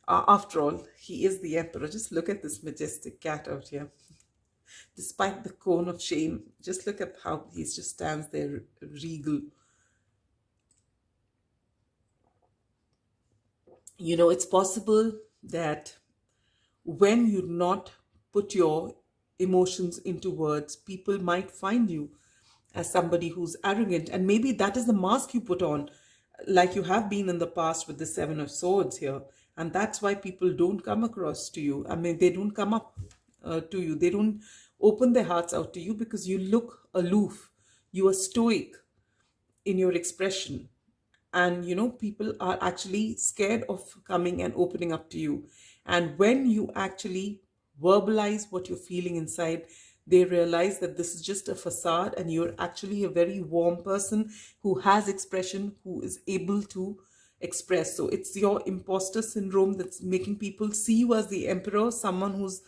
After all, he is the Emperor. Just look at this majestic cat out here. Despite the cone of shame, just look at how he just stands there regal. It's possible that when you not put your emotions into words, people might find you as somebody who's arrogant. And maybe that is the mask you put on, like you have been in the past with the Seven of Swords here. And that's why people don't come across to you. I mean, they don't come up to you. They don't open their hearts out to you because you look aloof. You are stoic in your expression. And people are actually scared of coming and opening up to you. And when you actually verbalize what you're feeling inside, they realize that this is just a facade, and you're actually a very warm person who has expression, who is able to express. So it's your imposter syndrome that's making people see you as the Emperor, someone who's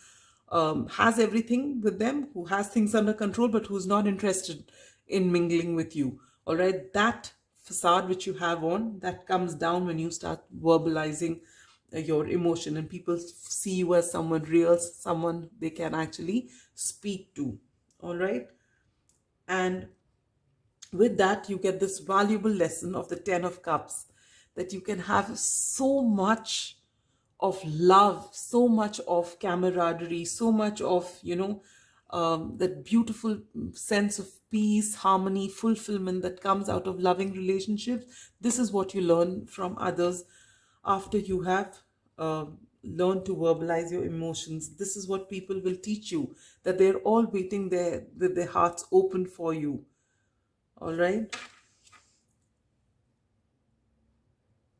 has everything with them, who has things under control, but who's not interested in mingling with you. All right, that facade which you have on, that comes down when you start verbalizing your emotion, and people see you as someone real, someone they can actually speak to. All right, and with that, you get this valuable lesson of the Ten of Cups, that you can have so much of love, so much of camaraderie, so much of, that beautiful sense of peace, harmony, fulfillment that comes out of loving relationships. This is what you learn from others after you have learned to verbalize your emotions. This is what people will teach you, that they're all waiting there with their hearts open for you. All right.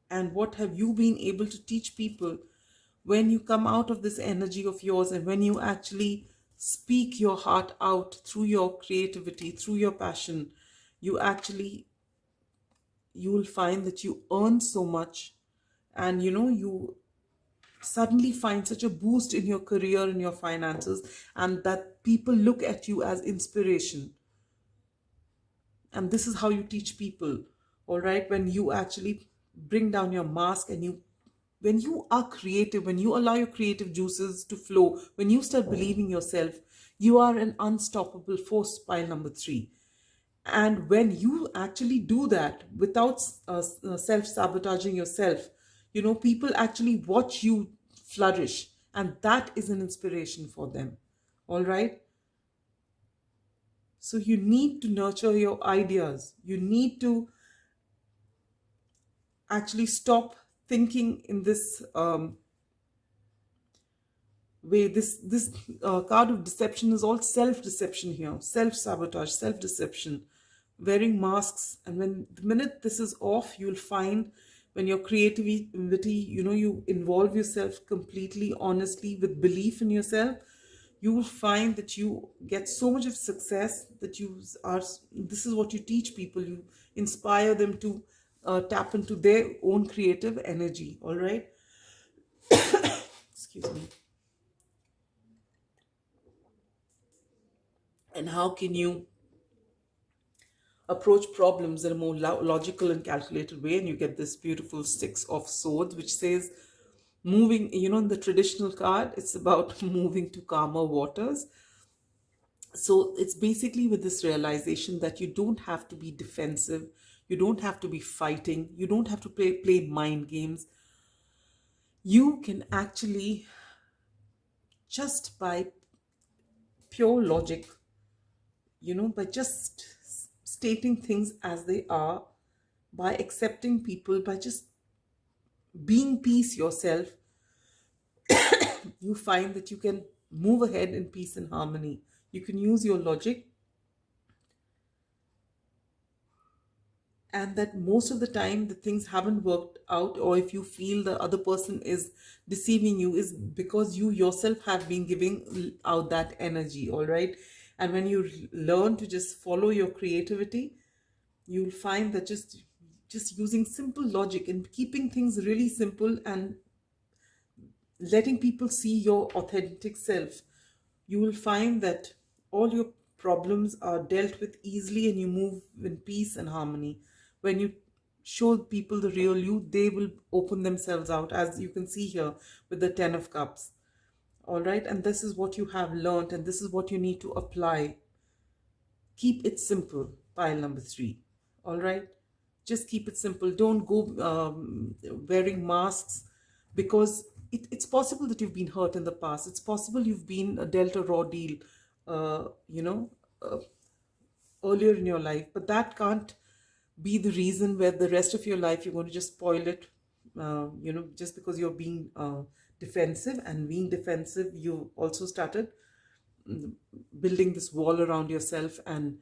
And what have you been able to teach people when you come out of this energy of yours, and when you actually speak your heart out through your creativity, through your passion? You will find that you earn so much, and you suddenly find such a boost in your career and your finances, and that people look at you as inspiration. And this is how you teach people. All right, when you actually bring down your mask, and when you are creative, when you allow your creative juices to flow, when you start believing yourself, you are an unstoppable force. Pile number 3. And when you actually do that without self-sabotaging yourself, people actually watch you flourish, and that is an inspiration for them. All right. So you need to nurture your ideas. You need to actually stop thinking in this way. This card of deception is all self-deception here, self-sabotage, self-deception, wearing masks. And when the minute this is off, you'll find, when your creativity, you involve yourself completely, honestly, with belief in yourself, you will find that you get so much of success that this is what you teach people. You inspire them to tap into their own creative energy. All right. Excuse me. And how can you approach problems in a more logical and calculated way? And you get this beautiful Six of Swords, which says moving, in the traditional card, it's about moving to calmer waters. So it's basically with this realization that you don't have to be defensive, you don't have to be fighting, you don't have to play mind games. You can actually, just by pure logic, by just stating things as they are, by accepting people, by just being peace yourself, you find that you can move ahead in peace and harmony. You can use your logic, and that most of the time the things haven't worked out, or if you feel the other person is deceiving you, is because you yourself have been giving out that energy. All right. And when you learn to just follow your creativity, you'll find that just using simple logic and keeping things really simple, and letting people see your authentic self, you will find that all your problems are dealt with easily, and you move in peace and harmony. When you show people the real you, they will open themselves out, as you can see here with the Ten of Cups. All right. And this is what you have learned, and this is what you need to apply. Keep it simple. Pile number 3. All right. Just keep it simple. Don't go wearing masks, because it's possible that you've been hurt in the past. It's possible you've been dealt a raw deal, uh, you know, uh, earlier in your life, but that can't be the reason where the rest of your life you're going to just spoil it, just because you're being defensive. And being defensive, you also started building this wall around yourself, and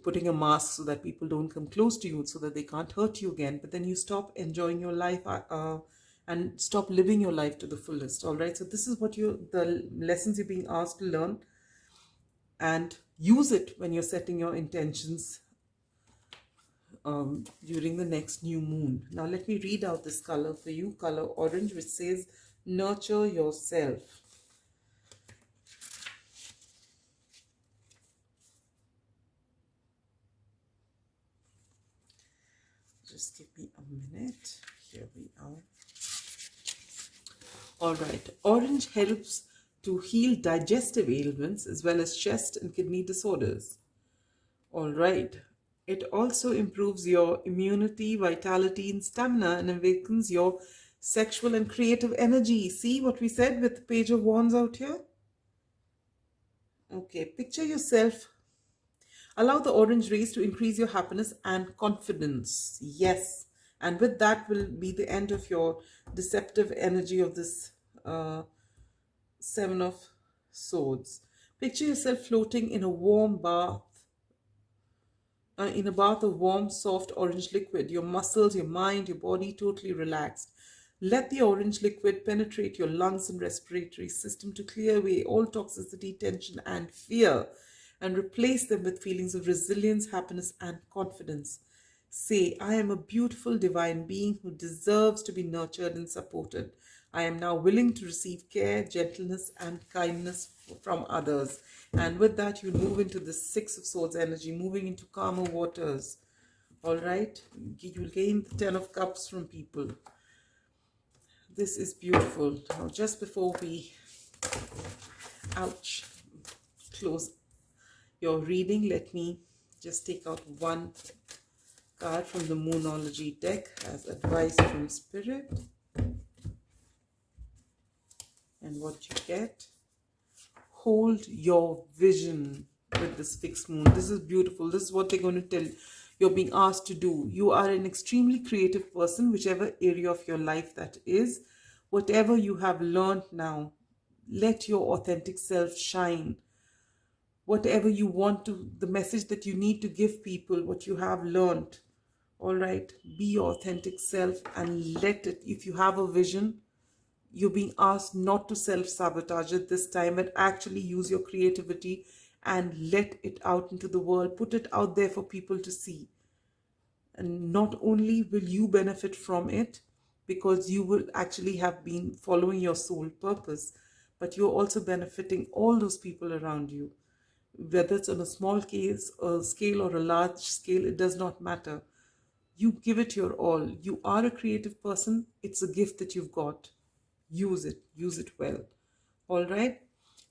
putting a mask so that people don't come close to you, so that they can't hurt you again. But then you stop enjoying your life, and stop living your life to the fullest. All right. So this is what the lessons you're being asked to learn, and use it when you're setting your intentions during the next new moon. Now let me read out this color for you, color orange, which says nurture yourself. Just give me a minute. Here we are. All right. Orange helps to heal digestive ailments as well as chest and kidney disorders. All right. It also improves your immunity, vitality, and stamina, and awakens your sexual and creative energy. See what we said with the Page of Wands out here? Okay, picture yourself. Allow the orange rays to increase your happiness and confidence. Yes. And with that will be the end of your deceptive energy of this Seven of Swords. Picture yourself floating in a warm bath, in a bath of warm, soft orange liquid. Your muscles, your mind, your body totally relaxed. Let the orange liquid penetrate your lungs and respiratory system to clear away all toxicity, tension, and fear, and replace them with feelings of resilience, happiness, and confidence. Say, I am a beautiful divine being who deserves to be nurtured and supported. I am now willing to receive care, gentleness, and kindness from others. And with that, you move into the Six of Swords energy, moving into calmer waters. All right? You will gain the Ten of Cups from people. This is beautiful. Now, just before we, close your reading, let me just take out one card from the Moonology deck as advice from Spirit. And what you get, hold your vision with this fixed moon. This is beautiful. This is what they're going to tell you. You're being asked to do. You are an extremely creative person, whichever area of your life that is. Whatever you have learned now, let your authentic self shine. Whatever you want to, the message that you need to give people, what you have learned, all right, be your authentic self and let it. If you have a vision, you're being asked not to self-sabotage it this time, but actually use your creativity and let it out into the world. Put it out there for people to see. And not only will you benefit from it, because you will actually have been following your soul purpose, but you're also benefiting all those people around you. Whether it's on a small scale or a large scale, it does not matter. You give it your all. You are a creative person. It's a gift that you've got. Use it well. All right,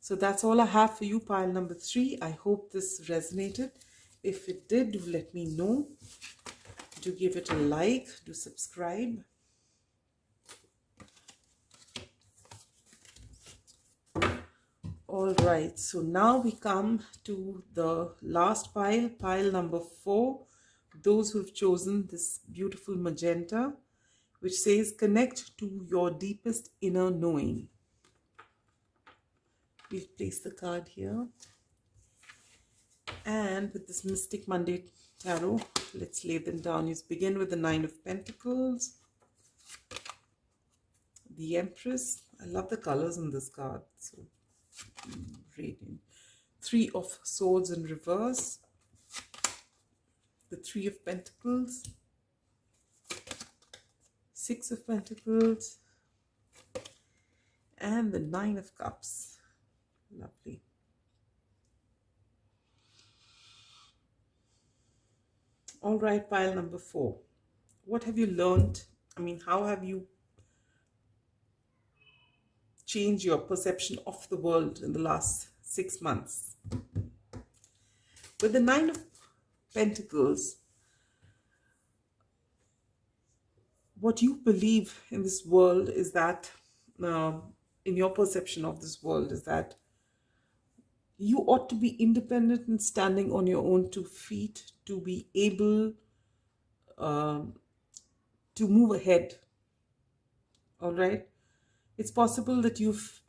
so that's all I have for you, pile number 3. I hope this resonated. If it did, do let me know. Do give it a like, do subscribe. All right, so now we come to the last pile number 4. Those who have chosen this beautiful magenta, which says connect to your deepest inner knowing. We'll place the card here. And with this Mystic Monday Tarot, let's lay them down. You begin with the Nine of Pentacles, the Empress. I love the colors in this card. So radiant. Three of Swords in reverse, the Three of Pentacles, Six of Pentacles, and the Nine of Cups. Lovely. All right, pile number 4. What have you learned? I mean, how have you changed your perception of the world in the last 6 months? With the Nine of Pentacles, what you believe in this world is that, in your perception of this world, is that you ought to be independent and standing on your own 2 feet to be able to move ahead. All right. It's possible that you've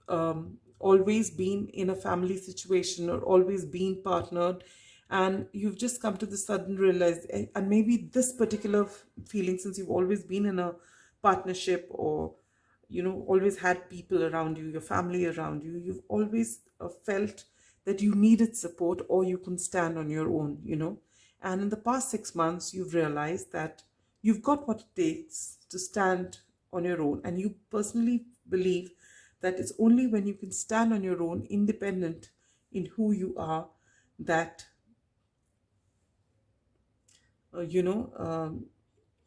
always been in a family situation or always been partnered, and you've just come to the sudden realization, and maybe this particular feeling, since you've always been in a partnership, or always had people around you, your family around you, you've always felt that you needed support or you can stand on your own, and in the past 6 months you've realized that you've got what it takes to stand on your own. And you personally believe that it's only when you can stand on your own, independent in who you are, that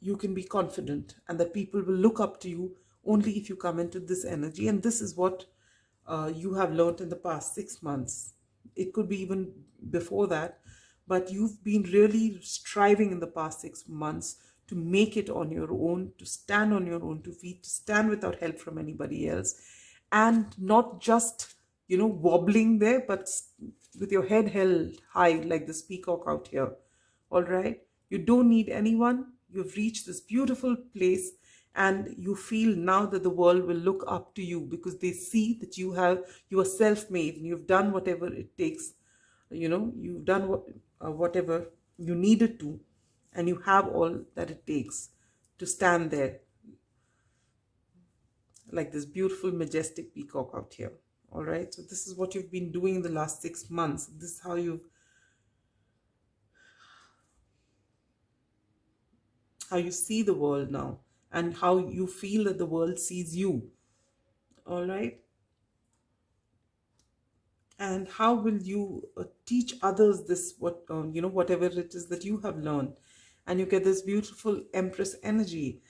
you can be confident, and that people will look up to you only if you come into this energy. And this is what you have learned in the past 6 months. It could be even before that, but you've been really striving in the past 6 months to make it on your own, to stand on your own 2 feet, to stand without help from anybody else, and not just, wobbling there, but with your head held high like this peacock out here. All right? You don't need anyone. You've reached this beautiful place, and you feel now that the world will look up to you because they see that you are self-made and you've done whatever it takes. You've done whatever you needed to, and you have all that it takes to stand there like this beautiful majestic peacock out here. All right, so this is what you've been doing in the last 6 months. This is how you see the world now, and how you feel that the world sees you. All right, and how will you teach others this, whatever it is that you have learned. And you get this beautiful empress energy.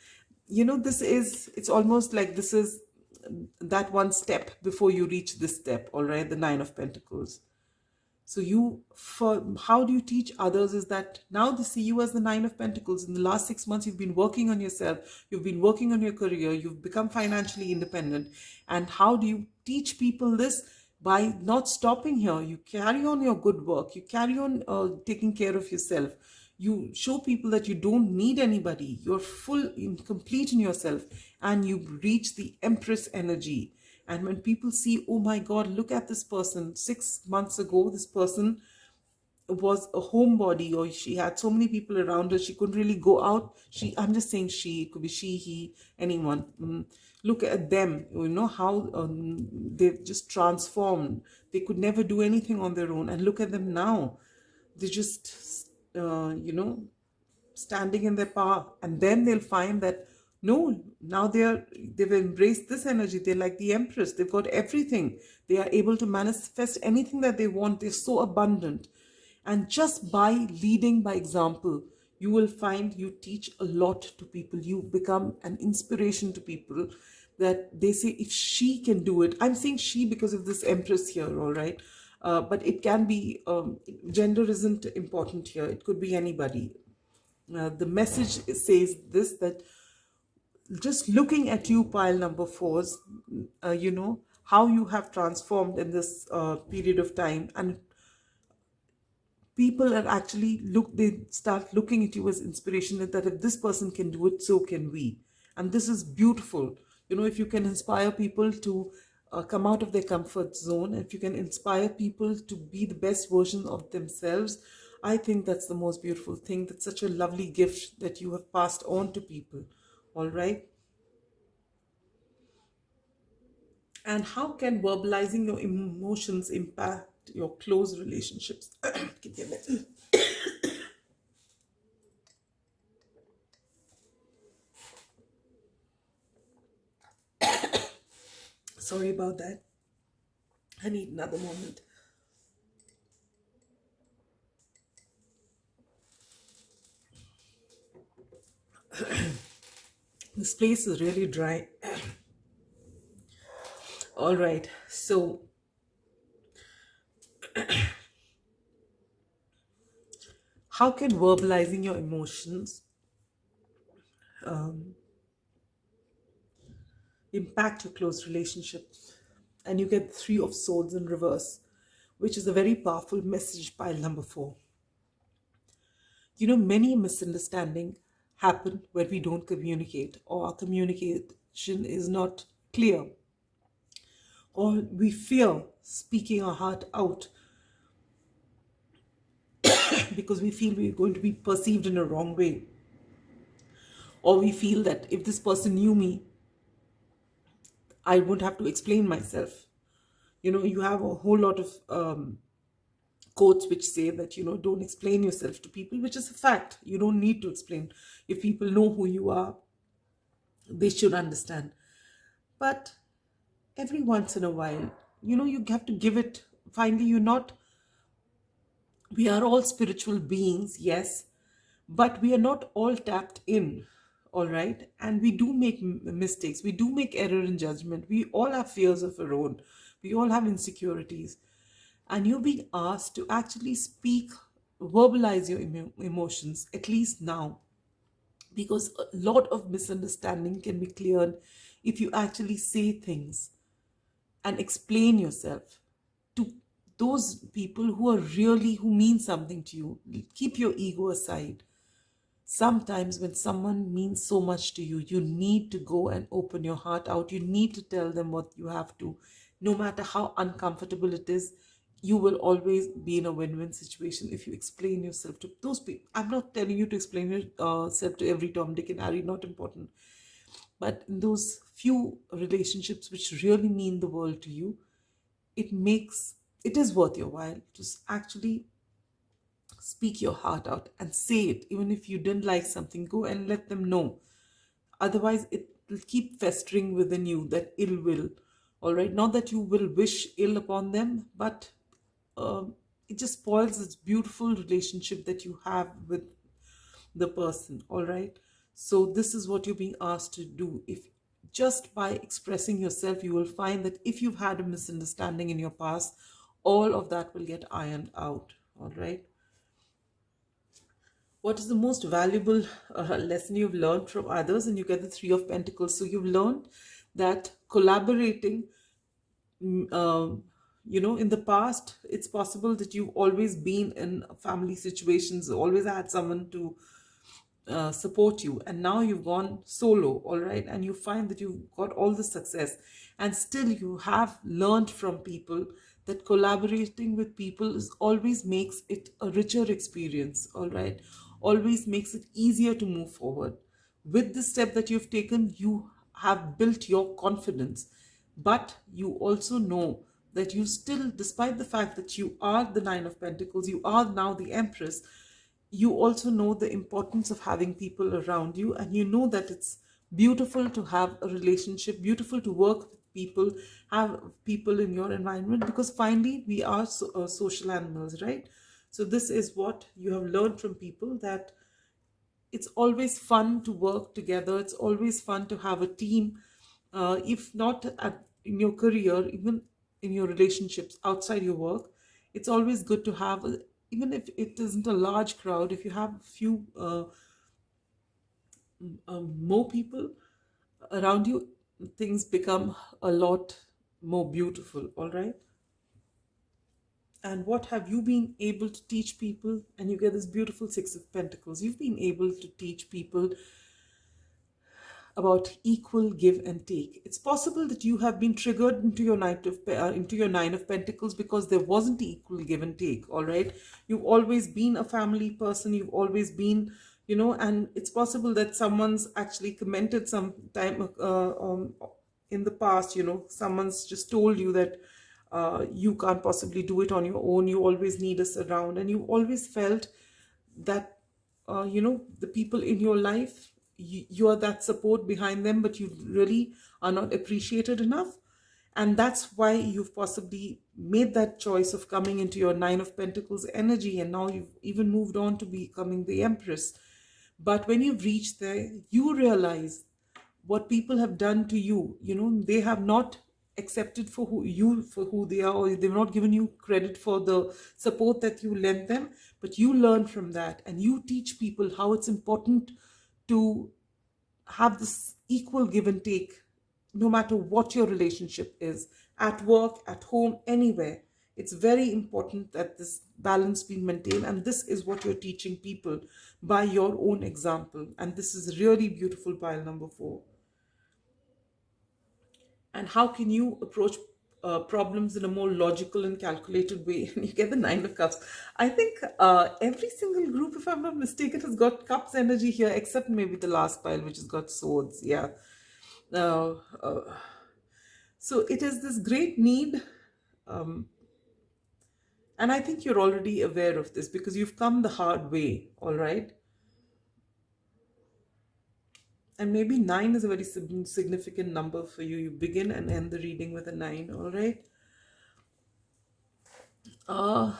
It's almost like this is that one step before you reach this step. All right, the Nine of Pentacles. So how do you teach others is that now they see you as the Nine of Pentacles. In the last 6 months, you've been working on yourself. You've been working on your career. You've become financially independent. And how do you teach people this? By not stopping here. You carry on your good work. You carry on taking care of yourself. You show people that you don't need anybody. You're complete in yourself. And you reach the Empress energy. And when people see, oh my God, look at this person. 6 months ago, this person was a homebody, or she had so many people around her, she couldn't really go out. I'm just saying she, it could be she, he, anyone. Look at them, how they've just transformed. They could never do anything on their own. And look at them now. They're just, standing in their power. And then they'll find that, no, now they've embraced this energy. They're like the Empress. They've got everything. They are able to manifest anything that they want. They're so abundant. And just by leading by example, you will find you teach a lot to people. You become an inspiration to people, that they say, if she can do it. I'm saying she because of this Empress here, all right? But it can be, gender isn't important here. It could be anybody. The message says this, that just looking at you, pile number fours, how you have transformed in this period of time. And people are actually they start looking at you as inspiration, that if this person can do it, so can we. And this is beautiful. If you can inspire people to come out of their comfort zone, if you can inspire people to be the best version of themselves, I think that's the most beautiful thing. That's such a lovely gift that you have passed on to people. All right. And how can verbalizing your emotions impact your close relationships? Give me a minute. Sorry about that. I need another moment. This place is really dry. All right, so how can verbalizing your emotions impact your close relationships? And you get Three of Swords in reverse, which is a very powerful message, pile number 4. Many misunderstandings happen when we don't communicate, or our communication is not clear, or we fear speaking our heart out because we feel we're going to be perceived in a wrong way. Or we feel that if this person knew me, I wouldn't have to explain myself. You have a whole lot of quotes which say that, don't explain yourself to people, which is a fact. You don't need to explain. If people know who you are, they should understand. But every once in a while, you have to give it. Finally, we are all spiritual beings, yes, but we are not all tapped in, all right? And we do make mistakes. We do make error in judgment. We all have fears of our own. We all have insecurities. And you're being asked to actually speak verbalize your emotions, at least now, because a lot of misunderstanding can be cleared if you actually say things and explain yourself to those people who are really, who mean something to you. Keep your ego aside. Sometimes when someone means so much to you, you need to go and open your heart out. You need to tell them what you have to. No matter how uncomfortable it is, you will always be in a win-win situation if you explain yourself to those people. I'm not telling you to explain yourself to every Tom, Dick, and Harry, not important. But in those few relationships which really mean the world to you, it is worth your while to actually speak your heart out and say it. Even if you didn't like something, go and let them know. Otherwise it will keep festering within you, that ill will. All right, not that you will wish ill upon them, but it just spoils this beautiful relationship that you have with the person. All right, so this is what you're being asked to do. If just by expressing yourself, you will find that if you've had a misunderstanding in your past, all of that will get ironed out. All right, what is the most valuable lesson you've learned from others? And you get the Three of Pentacles. So you've learned that collaborating, in the past, it's possible that you've always been in family situations, always had someone to support you, and now you've gone solo. All right, and you find that you've got all the success, and still you have learned from people that collaborating with people is always makes it a richer experience. All right, always makes it easier to move forward. With the step that you've taken, you have built your confidence, but you also know that you still, despite the fact that you are the Nine of Pentacles, you are now the Empress, you also know the importance of having people around you, and you know that it's beautiful to have a relationship, beautiful to work with people, have people in your environment, because finally we are social animals, right? So this is what you have learned from people, that it's always fun to work together, it's always fun to have a team. If not in your career, even in your relationships outside your work, it's always good to have even if it isn't a large crowd, if you have a few more people around you, things become a lot more beautiful. All right, and what have you been able to teach people? And you get this beautiful Six of Pentacles. You've been able to teach people about equal give and take. It's possible that you have been triggered into your Nine of Pentacles because there wasn't equal give and take. All right, you've always been a family person. You've always been, and it's possible that someone's actually commented some time in the past. Someone's just told you that you can't possibly do it on your own. You always need us around, and you always felt that the people in your life, you are that support behind them, but you really are not appreciated enough. And that's why you've possibly made that choice of coming into your Nine of Pentacles energy, and now you've even moved on to becoming the Empress. But when you've reached there, you realize what people have done to you. They have not accepted for who they are, or they've not given you credit for the support that you lent them. But you learn from that, and you teach people how it's important to have this equal give and take, no matter what your relationship is, at work, at home, anywhere. It's very important that this balance be maintained, and this is what you're teaching people by your own example. And this is really beautiful, pile number 4. And how can you approach problems in a more logical and calculated way? And you get the Nine of Cups. I think every single group, if I'm not mistaken, has got cups energy here, except maybe the last pile, which has got swords. Yeah. uh, uh, so it is this great need, and I think you're already aware of this because you've come the hard way. All right, and maybe 9 is a very significant number for you. You begin and end the reading with a 9. All right, uh,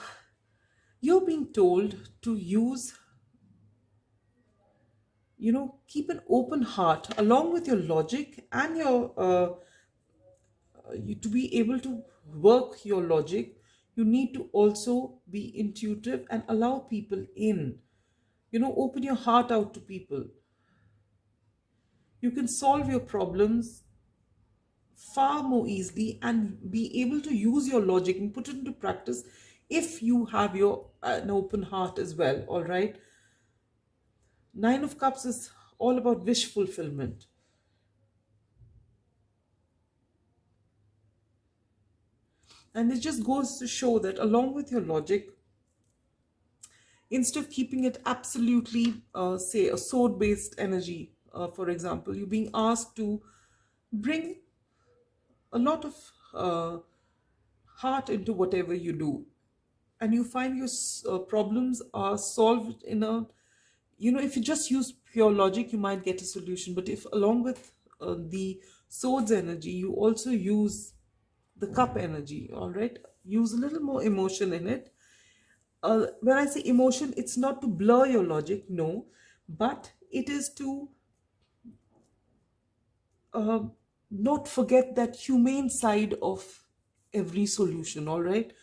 you're being told to use, keep an open heart along with your logic and to be able to work your logic. you need to also be intuitive and allow people in. Open your heart out to people. You can solve your problems far more easily and be able to use your logic and put it into practice if you have an open heart as well. All right. Nine of Cups is all about wish fulfillment. And it just goes to show that along with your logic, instead of keeping it absolutely, say, a sword based energy, for example, you're being asked to bring a lot of heart into whatever you do. And you find your problems are solved in a, if you just use pure logic, you might get a solution. But if along with the swords energy, you also use the cup energy, all right, use a little more emotion in it. When I say emotion, it's not to blur your logic, no, but it is to uh, not forget that humane side of every solution, all right?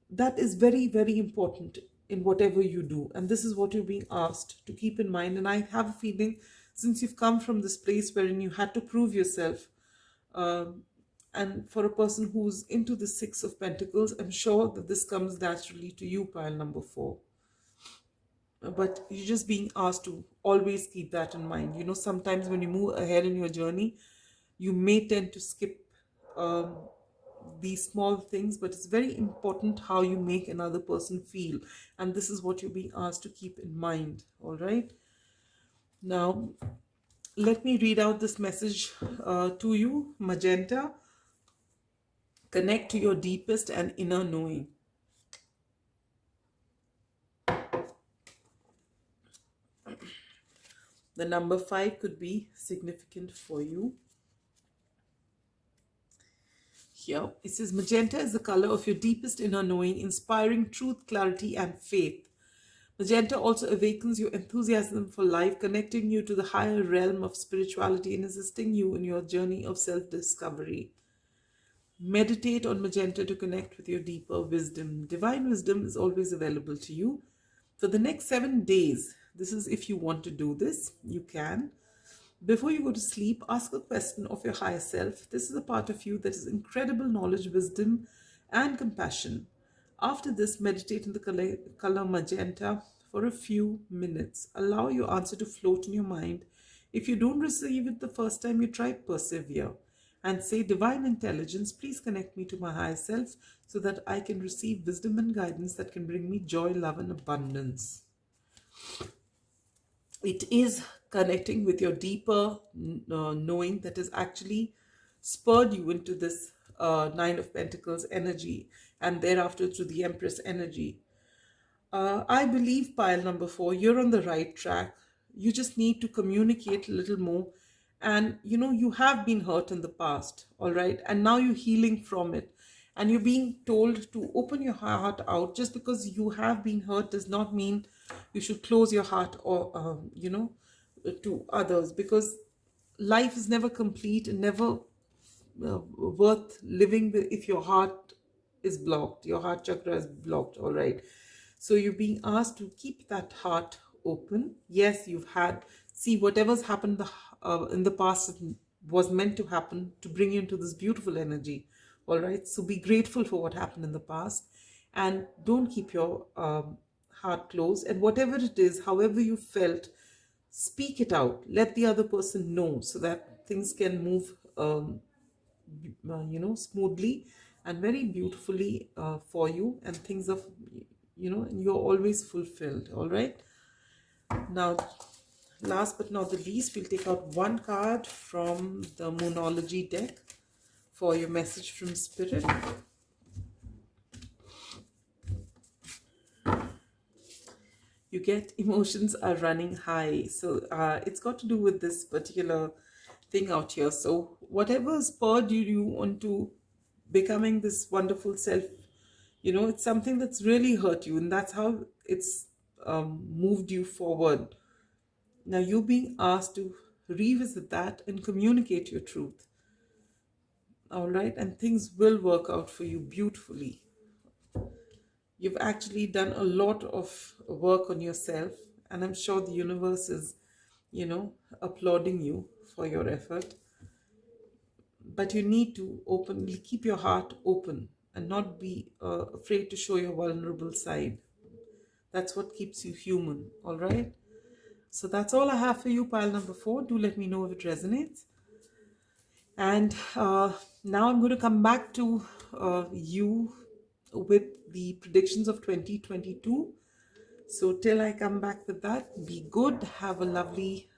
That is very, very important in whatever you do. And this is what you're being asked to keep in mind. And I have a feeling, since you've come from this place wherein you had to prove yourself, um, and for a person who's into the Six of Pentacles, I'm sure that this comes naturally to you, pile number 4. But you're just being asked to always keep that in mind. Sometimes when you move ahead in your journey, you may tend to skip um, these small things, but it's very important how you make another person feel. And this is what you're being asked to keep in mind. All right. Now, let me read out this message to you. Magenta, connect to your deepest and inner knowing. The number 5 could be significant for you. Here, it says magenta is the color of your deepest inner knowing, inspiring truth, clarity, and faith. Magenta also awakens your enthusiasm for life, connecting you to the higher realm of spirituality and assisting you in your journey of self-discovery. Meditate on magenta to connect with your deeper wisdom. Divine wisdom is always available to you. For the next 7 days, this is if you want to do this, you can. Before you go to sleep, ask a question of your higher self. This is a part of you that is incredible knowledge, wisdom, and compassion. After this, meditate in the color magenta for a few minutes. Allow your answer to float in your mind. If you don't receive it the first time you try, persevere. And say, Divine Intelligence, please connect me to my higher self so that I can receive wisdom and guidance that can bring me joy, love, and abundance. It is connecting with your deeper knowing that has actually spurred you into this Nine of Pentacles energy, and thereafter to the Empress energy. I believe, pile number 4, you're on the right track. You just need to communicate a little more. And you have been hurt in the past, all right? And now you're healing from it. And you're being told to open your heart out. Just because you have been hurt does not mean you should close your heart or, to others. Because life is never complete and never worth living if your heart is blocked, your heart chakra is blocked, all right? So you're being asked to keep that heart open. Yes, you've had, see, whatever's happened in the past was meant to happen to bring you into this beautiful energy, all right? So be grateful for what happened in the past and don't keep your heart closed. And whatever it is, however you felt, speak it out. Let the other person know so that things can move smoothly and very beautifully for you, and things of and you're always fulfilled. All right, now last but not the least, we'll take out one card from the Moonology deck for your message from Spirit. You get emotions are running high. So it's got to do with this particular thing out here. So whatever spurred you onto becoming this wonderful self, it's something that's really hurt you, and that's how it's moved you forward. Now you're being asked to revisit that and communicate your truth. All right, and things will work out for you beautifully. You've actually done a lot of work on yourself, and I'm sure the universe is, you know, applauding you for your effort. But you need to openly keep your heart open and not be afraid to show your vulnerable side. That's what keeps you human, all right? So that's all I have for you, pile number 4. Do let me know if it resonates. And now I'm going to come back to you with the predictions of 2022. So till I come back with that, be good. Have a lovely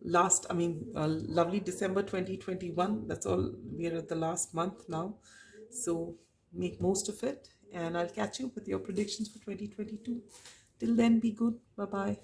lovely December 2021. That's all. We are at the last month now. So make most of it. And I'll catch you with your predictions for 2022. Till then, be good. Bye bye.